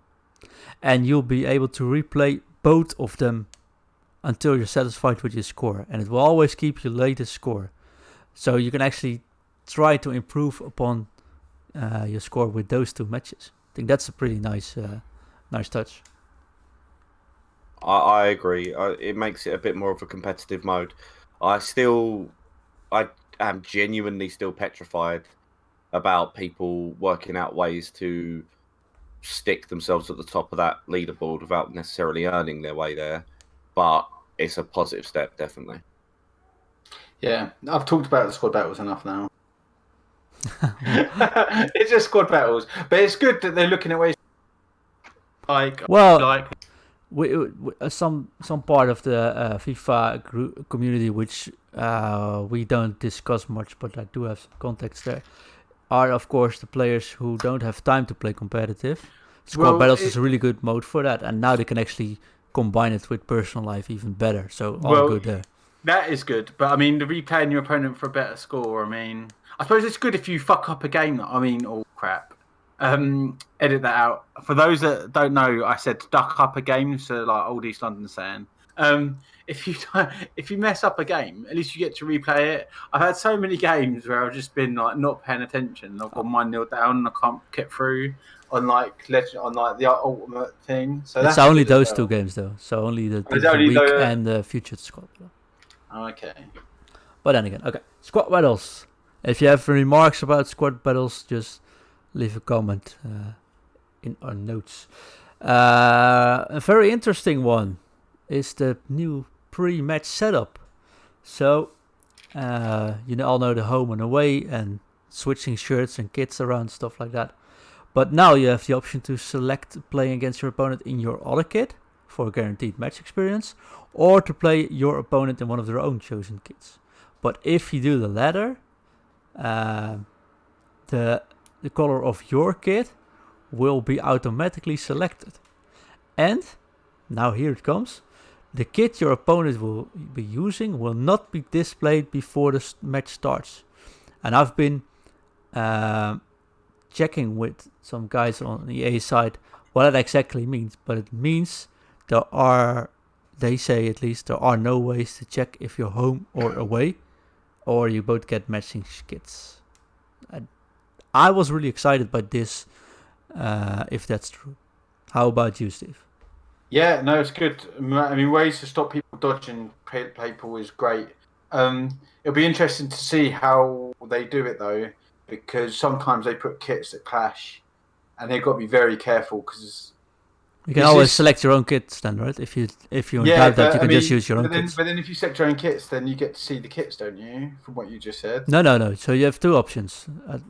And you'll be able to replay both of them until you're satisfied with your score. And it will always keep your latest score. So you can actually try to improve upon your score with those two matches. I think that's a pretty nice touch. I agree. It makes it a bit more of a competitive mode. I am genuinely still petrified about people working out ways to stick themselves at the top of that leaderboard without necessarily earning their way there. But it's a positive step, definitely. Yeah, I've talked about the squad battles enough now. It's just squad battles, but it's good that they're looking at ways some part of the FIFA community, which we don't discuss much, but I do have some context there, are of course the players who don't have time to play competitive. Squad battles is a really good mode for that, and now they can actually combine it with personal life even better. So all good there. That is good, but I mean, the replaying your opponent for a better score. I mean, I suppose it's good if you fuck up a game. Crap. Edit that out. For those that don't know, I said duck up a game, so like old East London saying. If you mess up a game, at least you get to replay it. I've had so many games where I've just been like not paying attention. I've got 1-0 down and I can't get through on the ultimate thing. So it's only those two games though. So only the week and the future squad. Okay. But then again, okay. Squad battles. If you have remarks about squad battles, just leave a comment in our notes. A very interesting one is the new pre-match setup. So, you all know the home and away and switching shirts and kits around, stuff like that. But now you have the option to select playing against your opponent in your other kit for a guaranteed match experience, or to play your opponent in one of their own chosen kits. But if you do the latter, the color of your kit will be automatically selected. And, now here it comes, the kit your opponent will be using will not be displayed before the match starts. And I've been checking with some guys on the EA side what that exactly means, but it means they say at least, there are no ways to check if you're home or away, or you both get matching kits. I was really excited by this, if that's true. How about you, Steve? Yeah, no, it's good. I mean, ways to stop people dodging people is great. It'll be interesting to see how they do it, though, because sometimes they put kits that clash, and they've got to be very careful, because you can always select your own kits then, right? If you doubt that, you can just use your own kits. But then if you select your own kits, then you get to see the kits, don't you? From what you just said. No. So you have two options.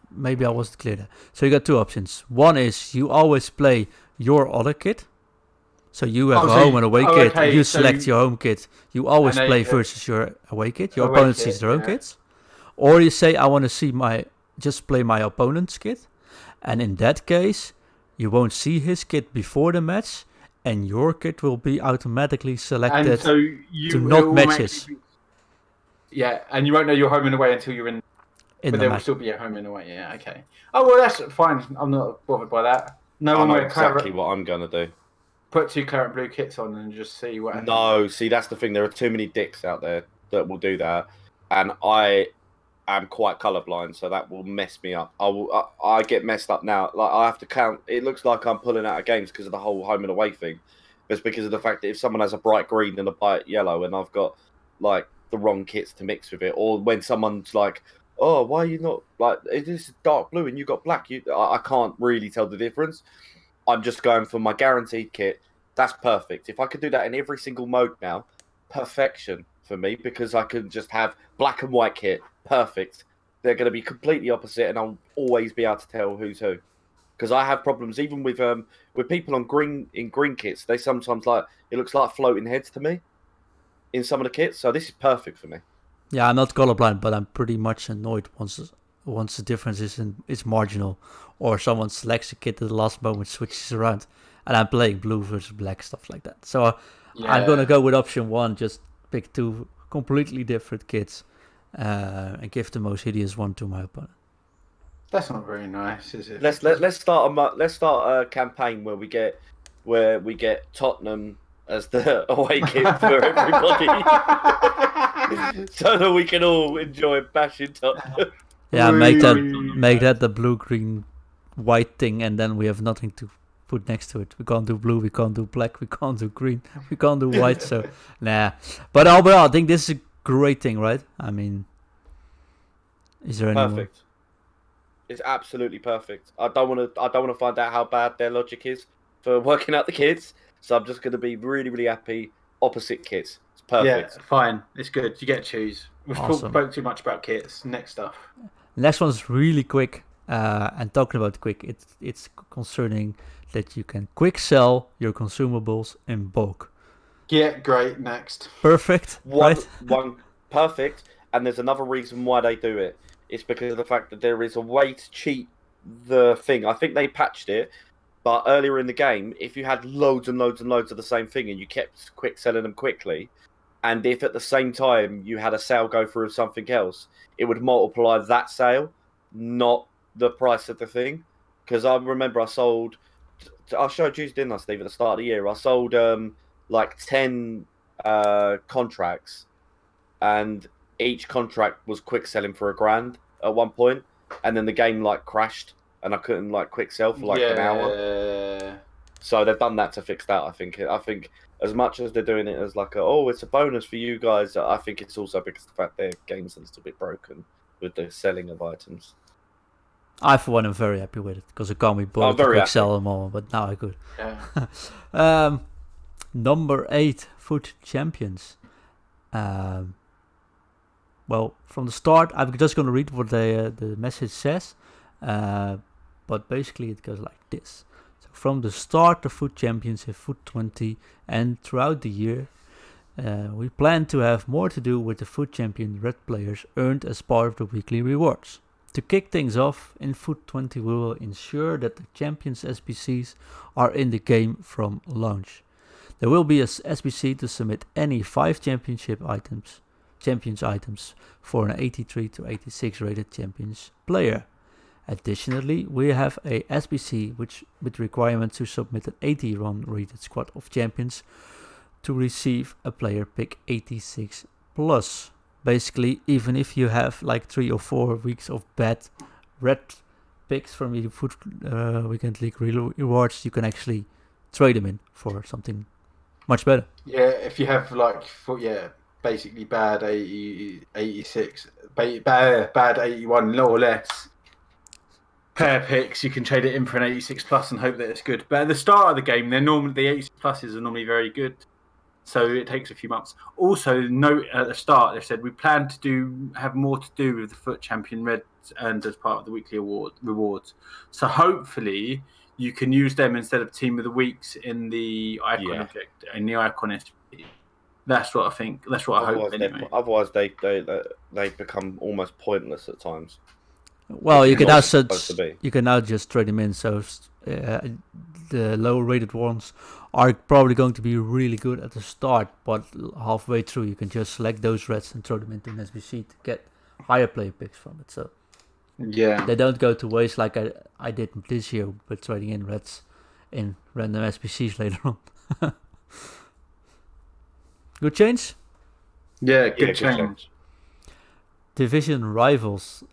Maybe I wasn't clear there. So you got two options. One is you always play your other kit. So you have a home and away kit. Okay. You select your home kit. You always play versus your away kit. Your opponent sees their own kits. Or you say, I want to see just play my opponent's kit. And in that case, you won't see his kit before the match, and your kit will be automatically selected and so to not matches. Yeah, and you won't know you're home and away until you're in but there will still be a home and away. Yeah, okay. Oh, well, that's fine. I'm not bothered by that. I know exactly what I'm going to do. Put 2 claret and blue kits on and just see what happens. No, see, that's the thing. There are too many dicks out there that will do that. And I am quite colourblind, so that will mess me up. I get messed up now. Like, I have to count. It looks like I'm pulling out of games because of the whole home and away thing. But it's because of the fact that if someone has a bright green and a bright yellow and I've got, like, the wrong kits to mix with it, or when someone's like, oh, why are you not, like, it is dark blue and you got black. I can't really tell the difference. I'm just going for my guaranteed kit. That's perfect. If I could do that in every single mode now, perfection for me, because I can just have black and white kit. Perfect. They're going to be completely opposite, and I'll always be able to tell who's who. Because I have problems even with people on green kits. They sometimes it looks like floating heads to me in some of the kits. So this is perfect for me. Yeah, I'm not colorblind, but I'm pretty much annoyed once once the difference is marginal, or someone selects a kit at the last moment, switches around, and I'm playing blue versus black, stuff like that. So I'm gonna go with option 1, just pick 2 completely different kits, and give the most hideous one to my opponent. That's not very nice, is it? Let's start a campaign where we get Tottenham as the away kit for everybody, so that we can all enjoy bashing Tottenham. Yeah, make that the blue, green, white thing, and then we have nothing to put next to it. We can't do blue, we can't do black, we can't do green, we can't do white. So nah. But overall, I think this is a great thing, right? I mean, is there any Perfect? It's absolutely perfect. I don't want to find out how bad their logic is for working out the kids. So I'm just going to be really, really happy. Opposite kits. It's perfect. Yeah, fine. It's good. You get to choose. We've Awesome. spoke too much about kits. Next stuff. Next one's really quick. And talking about quick, it's concerning that you can quick sell your consumables in bulk. Yeah, great. Next. Perfect, right? One perfect. And there's another reason why they do it. It's because of the fact that there is a way to cheat the thing. I think they patched it. But earlier in the game, if you had loads and loads and loads of the same thing and you kept quick selling them quickly, and if at the same time you had a sale go through something else, it would multiply that sale, not the price of the thing. Because I remember I showed you, didn't I, Steve, at the start of the year? I sold like 10 contracts, and each contract was quick selling for $1,000 at one point, and then the game like crashed. And I couldn't like quick sell for like an hour. So they've done that to fix that. I think as much as they're doing it as like it's a bonus for you guys, I think it's also because of the fact their game's a little bit broken with the selling of items. I, for one, am very happy with it because I can't be bothered to quick sell them all, but now I could. Yeah. Number 8, FUT Champions. Well, from the start, I'm just going to read what the message says. But basically it goes like this. So from the start, the FUT Champions in FUT 20 and throughout the year, we plan to have more to do with the FUT Champion red players earned as part of the weekly rewards. To kick things off, in FUT 20 we will ensure that the Champions SBCs are in the game from launch. There will be a SBC to submit any 5 Champions items for an 83 to 86 rated Champions player. Additionally, we have a SBC with requirement to submit an 80-run rated squad of champions to receive a player pick 86 plus. Basically, even if you have like 3 or 4 weeks of bad red picks from the FUT Weekend League rewards, you can actually trade them in for something much better. Yeah, if you have basically bad 86, bad 81 or less pair picks, you can trade it in for an 86 plus and hope that it's good. But at the start of the game, the 86 pluses are normally very good, so it takes a few months. Also, note at the start they said we plan to have more to do with the FUT Champion Reds earned as part of the weekly rewards. So hopefully you can use them instead of Team of the Weeks in the icon object in the icon SBC. That's what I think. That's what I hope. Anyway. Otherwise, they become almost pointless at times. Well, you can now just trade them in. So the lower rated ones are probably going to be really good at the start, but halfway through you can just select those reds and throw them into an SBC to get higher player picks from it. So they don't go to waste like I did this year, but trading in reds in random SBCs later on. Good change? Yeah, good change. Division rivals.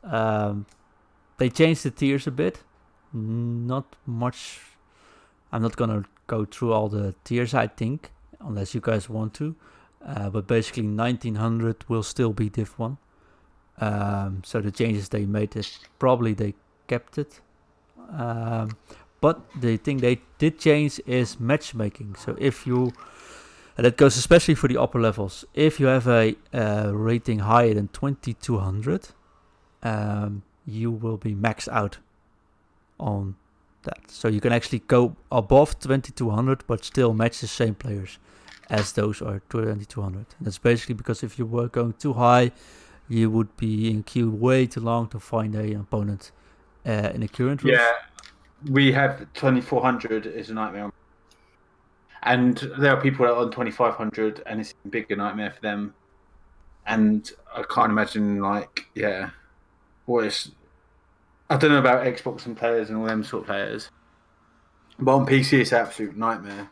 They changed the tiers a bit. Not much. I'm not gonna go through all the tiers, I think, unless you guys want to. But basically 1900 will still be Div 1. So the changes they made is probably they kept it. But the thing they did change is matchmaking. So if you, and that goes especially for the upper levels, if you have a rating higher than 2200, you will be maxed out on that. So you can actually go above 2200 but still match the same players as those are 2200. And that's basically because if you were going too high, you would be in queue way too long to find an opponent in the current rules. Yeah, we have 2400 is a nightmare, and there are people that are on 2500, and it's a bigger nightmare for them. And I can't imagine, like, what is. I don't know about Xbox and players and all them sort of players, but on PC it's an absolute nightmare.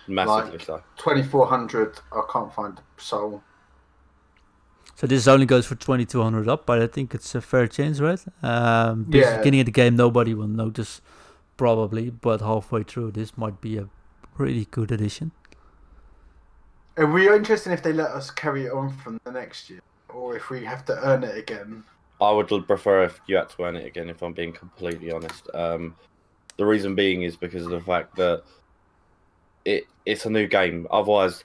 Massively Like, so. 2400, I can't find a soul. So this only goes for 2200 up, but I think it's a fair change, right? Beginning of the game, nobody will notice probably, but halfway through, this might be a pretty good addition. Are we interested if they let us carry it on from the next year, or if we have to earn it again? I would prefer if you had to earn it again, if I'm being completely honest. The reason being is because of the fact that it's a new game. Otherwise,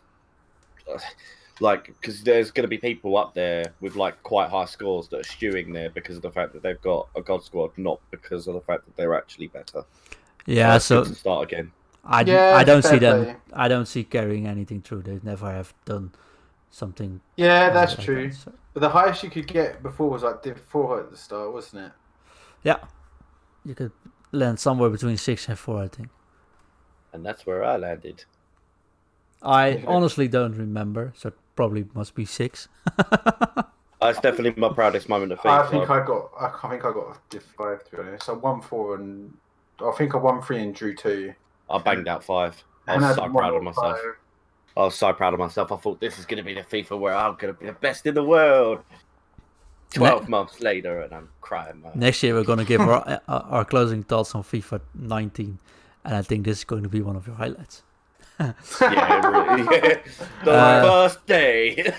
because there's going to be people up there with like quite high scores that are stewing there because of the fact that they've got a god squad, not because of the fact that they're actually better. Yeah, so to start again. I don't see them. I don't see carrying anything through. They never have done something. Yeah, that's like true. that, so. But the highest you could get before was like Div 4 at the start, wasn't it? Yeah, you could land somewhere between 6 and 4, I think. And that's where I landed. I honestly don't remember, so it probably must be 6. That's definitely my proudest moment of FIFA. I think I got a Div 5 to be honest. I won 4 and I think I won 3 and drew 2. I banged out 5. I was so proud of myself. I was so proud of myself. I thought this is going to be the FIFA where I'm going to be the best in the world. 12 months later, and I'm crying. Man. Next year, we're going to give our closing thoughts on FIFA 19, and I think this is going to be one of your highlights. Yeah, really. Yeah. The first day.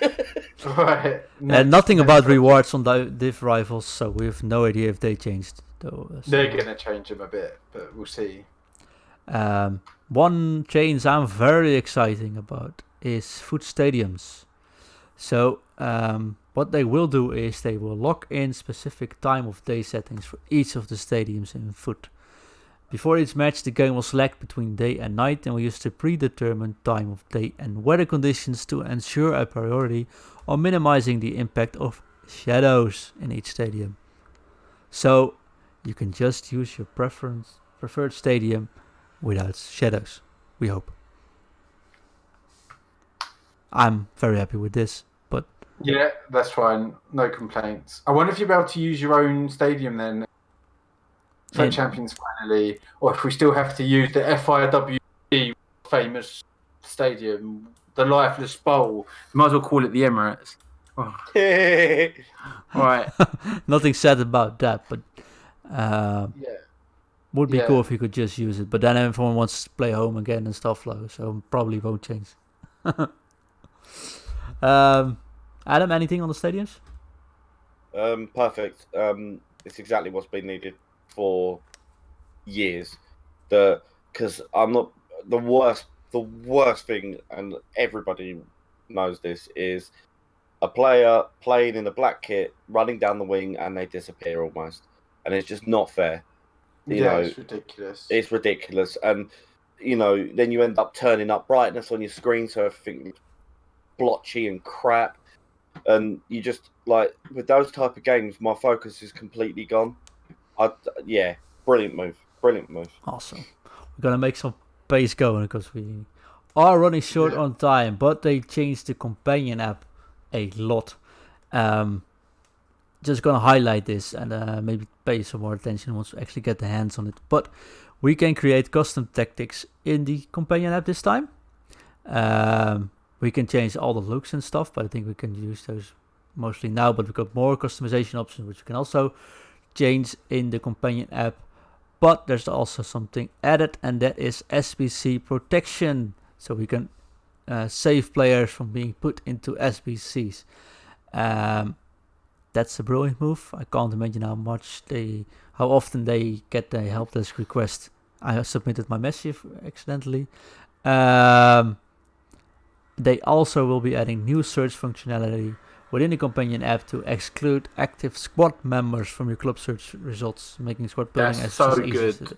Right. Nothing about rewards on Div Rivals, so we have no idea if they changed. Though, so. They're going to change them a bit, but we'll see. One change I'm very excited about is FUT stadiums. So what they will do is they will lock in specific time of day settings for each of the stadiums in FUT. Before each match, the game will select between day and night and will use the predetermined time of day and weather conditions to ensure a priority on minimizing the impact of shadows in each stadium. So you can just use your preferred stadium without shadows, we hope. I'm very happy with this, but... Yeah, that's fine. No complaints. I wonder if you'll be able to use your own stadium then for Champions finally, or if we still have to use the FIWB famous stadium, the Lifeless Bowl. You might as well call it the Emirates. Oh. Right. Nothing said about that, but... Would be cool if you could just use it, but then everyone wants to play home again and stuff like so probably won't change. Adam, anything on the stadiums? Perfect. It's exactly what's been needed for years. Because I'm not the worst thing, and everybody knows this, is a player playing in a black kit, running down the wing, and they disappear almost, and it's just not fair. You know, it's ridiculous. It's ridiculous. And, then you end up turning up brightness on your screen so everything's blotchy and crap. And you just, with those type of games, my focus is completely gone. Brilliant move. Awesome. We're going to make some pace going because we are running short on time, but they changed the companion app a lot. Just going to highlight this and maybe pay some more attention once we actually get the hands on it. But we can create custom tactics in the companion app this time. We can change all the looks and stuff, but I think we can use those mostly now. But we've got more customization options, which we can also change in the companion app. But there's also something added, and that is SBC protection. So we can save players from being put into SBCs. That's a brilliant move. I can't imagine how often they get the help desk request. I submitted my message accidentally. They also will be adding new search functionality within the companion app to exclude active squad members from your club search results, making squad building That's as so easy good. as it.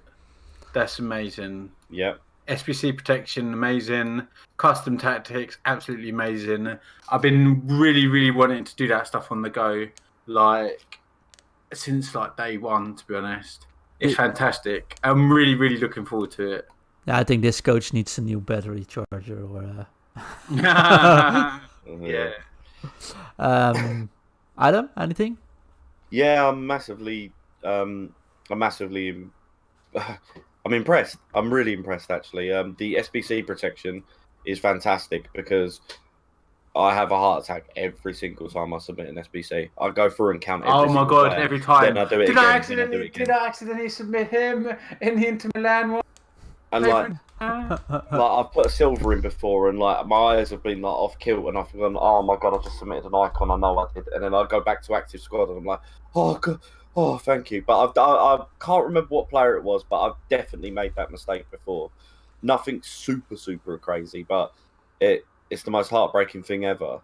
That's amazing. Yeah. SPC protection, amazing. Custom tactics, absolutely amazing. I've been really, really wanting to do that stuff on the go, like since like day one. To be honest, it's fantastic. I'm really, really looking forward to it. Yeah, I think this coach needs a new battery charger or. Yeah. Adam, anything? Yeah, I'm impressed. I'm really impressed, actually. The SBC protection is fantastic because I have a heart attack every single time I submit an SBC. I go through and count every Oh my single god, player, every time. Then I do it Did again. I accidentally submit him in the Inter Milan one? And like I've put a silver in before, and like my eyes have been like off kilt, and I've gone, oh my god, I just submitted an icon. I know I did, and then I go back to active squad, and I'm like, oh god, oh thank you. But I can't remember what player it was, but I've definitely made that mistake before. Nothing super crazy, but it's the most heartbreaking thing ever.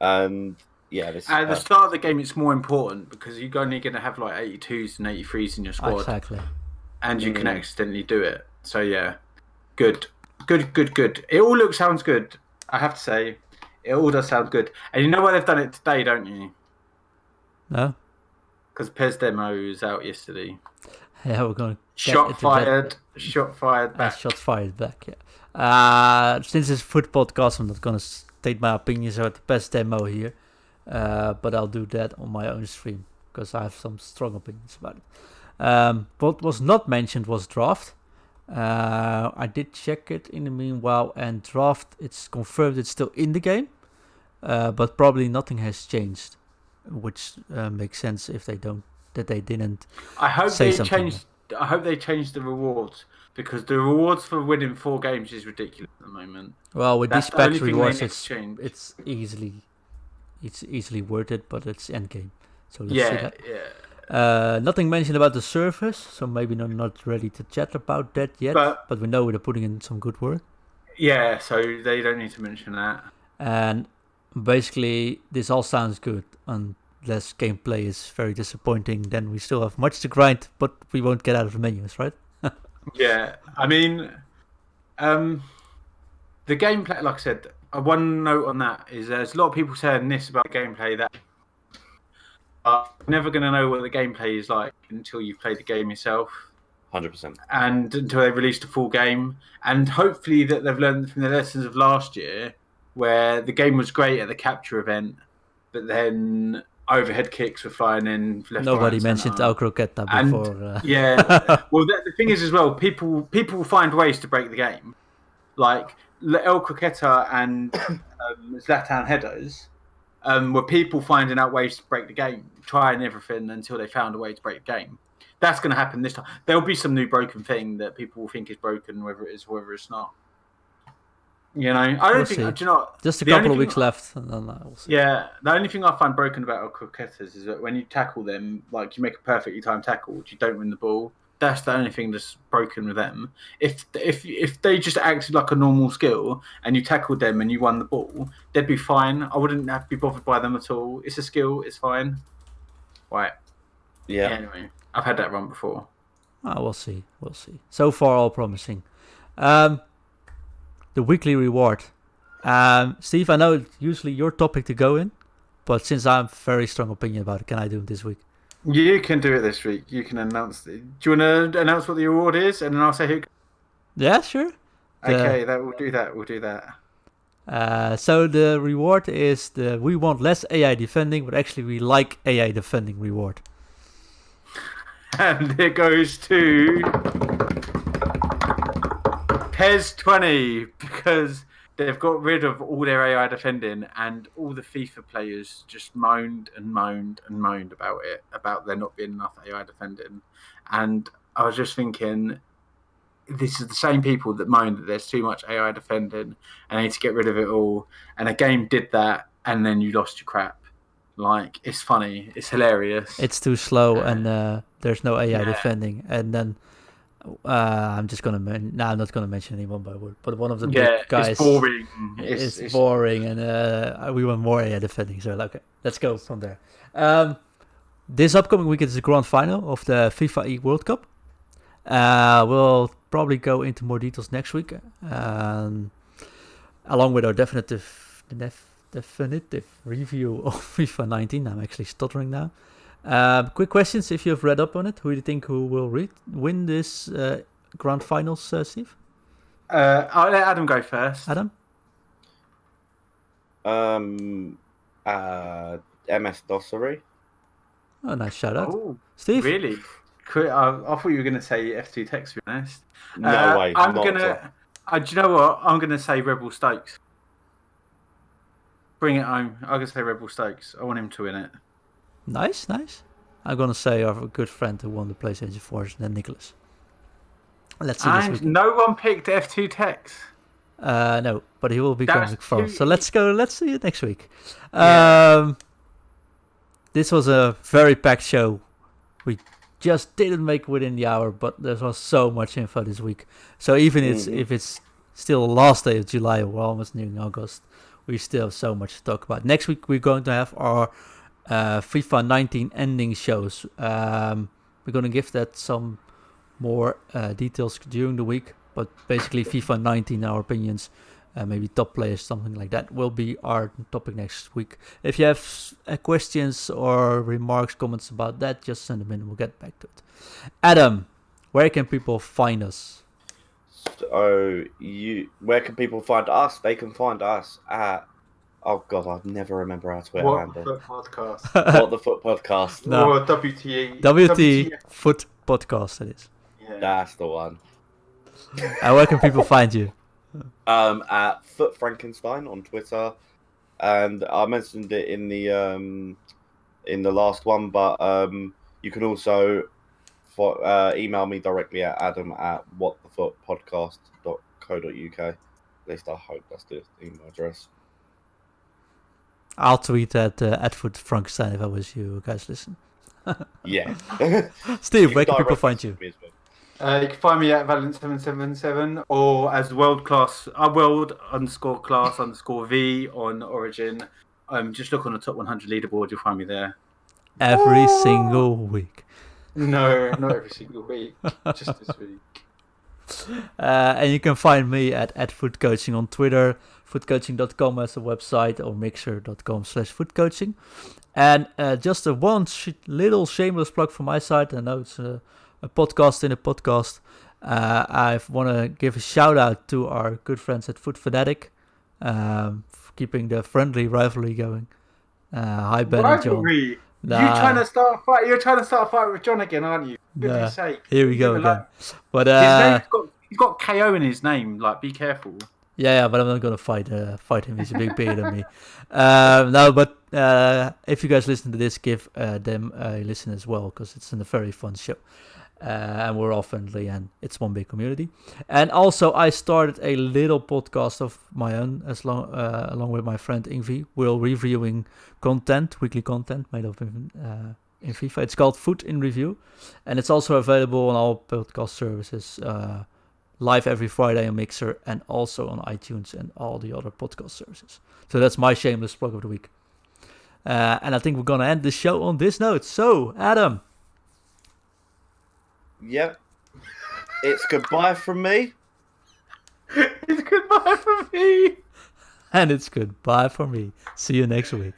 And yeah, at the start of the game, it's more important because you're only going to have like 82s and 83s in your squad, Exactly. and you can accidentally do it. So yeah, good. It all sounds good. I have to say, it all does sound good. And you know why they've done it today, don't you? No. Because PES demo was out yesterday. Yeah, we're going to Shot fired back. Shots fired back. Yeah. Since it's FUT podcast, I'm not going to state my opinions about the PES demo here, but I'll do that on my own stream because I have some strong opinions about it. What was not mentioned was draft. I did check it in the meanwhile, and draft, it's confirmed it's still in the game, but probably nothing has changed, which makes sense if they didn't. I hope say they something. changed. I hope they changed the rewards because the rewards for winning 4 games is ridiculous at the moment. Well, with That's these the only pack thing they rewards, need to change. it's easily worth it, but it's endgame. So let's see that. Yeah. Nothing mentioned about the service, so maybe not ready to chat about that yet. But we know they're putting in some good work. Yeah, so they don't need to mention that. And basically, this all sounds good, unless gameplay is very disappointing. Then we still have much to grind, but we won't get out of the menus, right? Yeah, I mean, the gameplay. Like I said, one note on that is there's a lot of people saying this about gameplay that. You're never going to know what the gameplay is like until you've played the game yourself. 100%. And until they've released a full game. And hopefully that they've learned from the lessons of last year, where the game was great at the capture event, but then overhead kicks were flying in left. Nobody mentioned El Croqueta before. Yeah. Well, the thing is as well, people find ways to break the game. Like El Croqueta and Zlatan headers. Were people finding out ways to break the game, trying everything until they found a way to break the game. That's going to happen this time. There'll be some new broken thing that people will think is broken, whether it is, whether it's not. You know, I don't think. Do you know? Just a couple of weeks left, and then we'll see. Yeah, the only thing I find broken about El Croquetas is that when you tackle them, like you make a perfectly timed tackle, you don't win the ball. That's the only thing that's broken with them. If they just acted like a normal skill and you tackled them and you won the ball, they'd be fine. I wouldn't have to be bothered by them at all. It's a skill. It's fine. Right. Yeah. Anyway, I've had that wrong before. We'll see. So far, all promising. The weekly reward. Steve, I know it's usually your topic to go in, but since I have a very strong opinion about it, can I do it this week? You can do it this week. You can announce it. Do you want to announce what the award is, and then I'll say who? Yeah, sure. Okay, we'll do that. We'll do that. So the reward is we want less AI defending, but actually we like AI defending reward. And it goes to PES 20 because they've got rid of all their AI defending, and all the FIFA players just moaned about it, about there not being enough AI defending. And I was just thinking, this is the same people that moan that there's too much AI defending and they need to get rid of it all. And a game did that, and then you lost your crap. Like, it's funny, it's hilarious. It's too slow, and there's no AI defending. And then I'm just gonna I'm not gonna mention anyone by word, but one of the big guys. It's boring. It's boring, and we want more AI defending. So okay, let's go from there. This upcoming weekend is the grand final of the FIFA E World Cup. We'll probably go into more details next week, along with our definitive review of FIFA 19. I'm actually stuttering now. Quick questions: if you have read up on it, who do you think will win this grand finals, Steve? I'll let Adam go first. Adam? MS Dossery. Oh, nice shout out. Oh, Steve? really? I thought you were going to say F2 Tex, to be honest. No way. I'm going to... do you know what? I'm going to say Rebel Stokes. Bring it home. I'm going to say Rebel Stokes. I want him to win it. Nice. I'm going to say our good friend who won the PlayStation 4, then Nicholas. Let's see this week. No one picked F2 Tex. No, but he will be coming first. So let's see it next week. Yeah. This was a very packed show. We just didn't make within the hour, but there was so much info this week. So even if it's still the last day of July, we're almost nearing August, we still have so much to talk about. Next week we're going to have our FIFA 19 ending shows. We're going to give that some more details during the week, but basically FIFA 19, our opinions, maybe top players, something like that, will be our topic next week. If you have questions or remarks, comments about that, just send them in. We'll get back to it. Adam, where can people find us? So where can people find us? They can find us at... Oh God, I never remember our Twitter handle. What podcast? What the FUT podcast? No. Or WTE. WT FUT podcast, it is. Yeah. That's the one. And where can people find you? At FUT Frankenstein on Twitter, and I mentioned it in the last one, but you can also email me directly at adam@whatthefootpodcast.co.uk. At least I hope that's the email address. I'll tweet at FUT Frankenstein if I was you guys listen. Yeah. Steve, where can people find you? You can find me at Valent777 Or as world_class_V on Origin. Just look on the top 100 leaderboard, you'll find me there. Every single week. No, not every single week. Just this week. And you can find me at FUTcoaching on Twitter, footcoaching.com as a website, or mixer.com/footcoaching. And just a little shameless plug from my side. I know it's a podcast in a podcast. I want to give a shout out to our good friends at Foot Fanatic for keeping the friendly rivalry going. Hi Ben and John. Nah. You're trying to start a fight with John again, aren't you? For goodness sake. Here we go again. But he's got KO in his name. Like, be careful. Yeah, but I'm not gonna fight him. He's a big bigger than me. No, but if you guys listen to this, give them a listen as well, because it's a very fun show. And we're all friendly, and it's one big community. And also, I started a little podcast of my own, along with my friend Ingvi. We're reviewing weekly content made up in FIFA. It's called FUT in Review, and it's also available on all podcast services, live every Friday on Mixer, and also on iTunes and all the other podcast services. So that's my shameless plug of the week. And I think we're gonna end the show on this note. So, Adam. Yep. It's goodbye from me. It's goodbye from me. And it's goodbye from me. See you next week.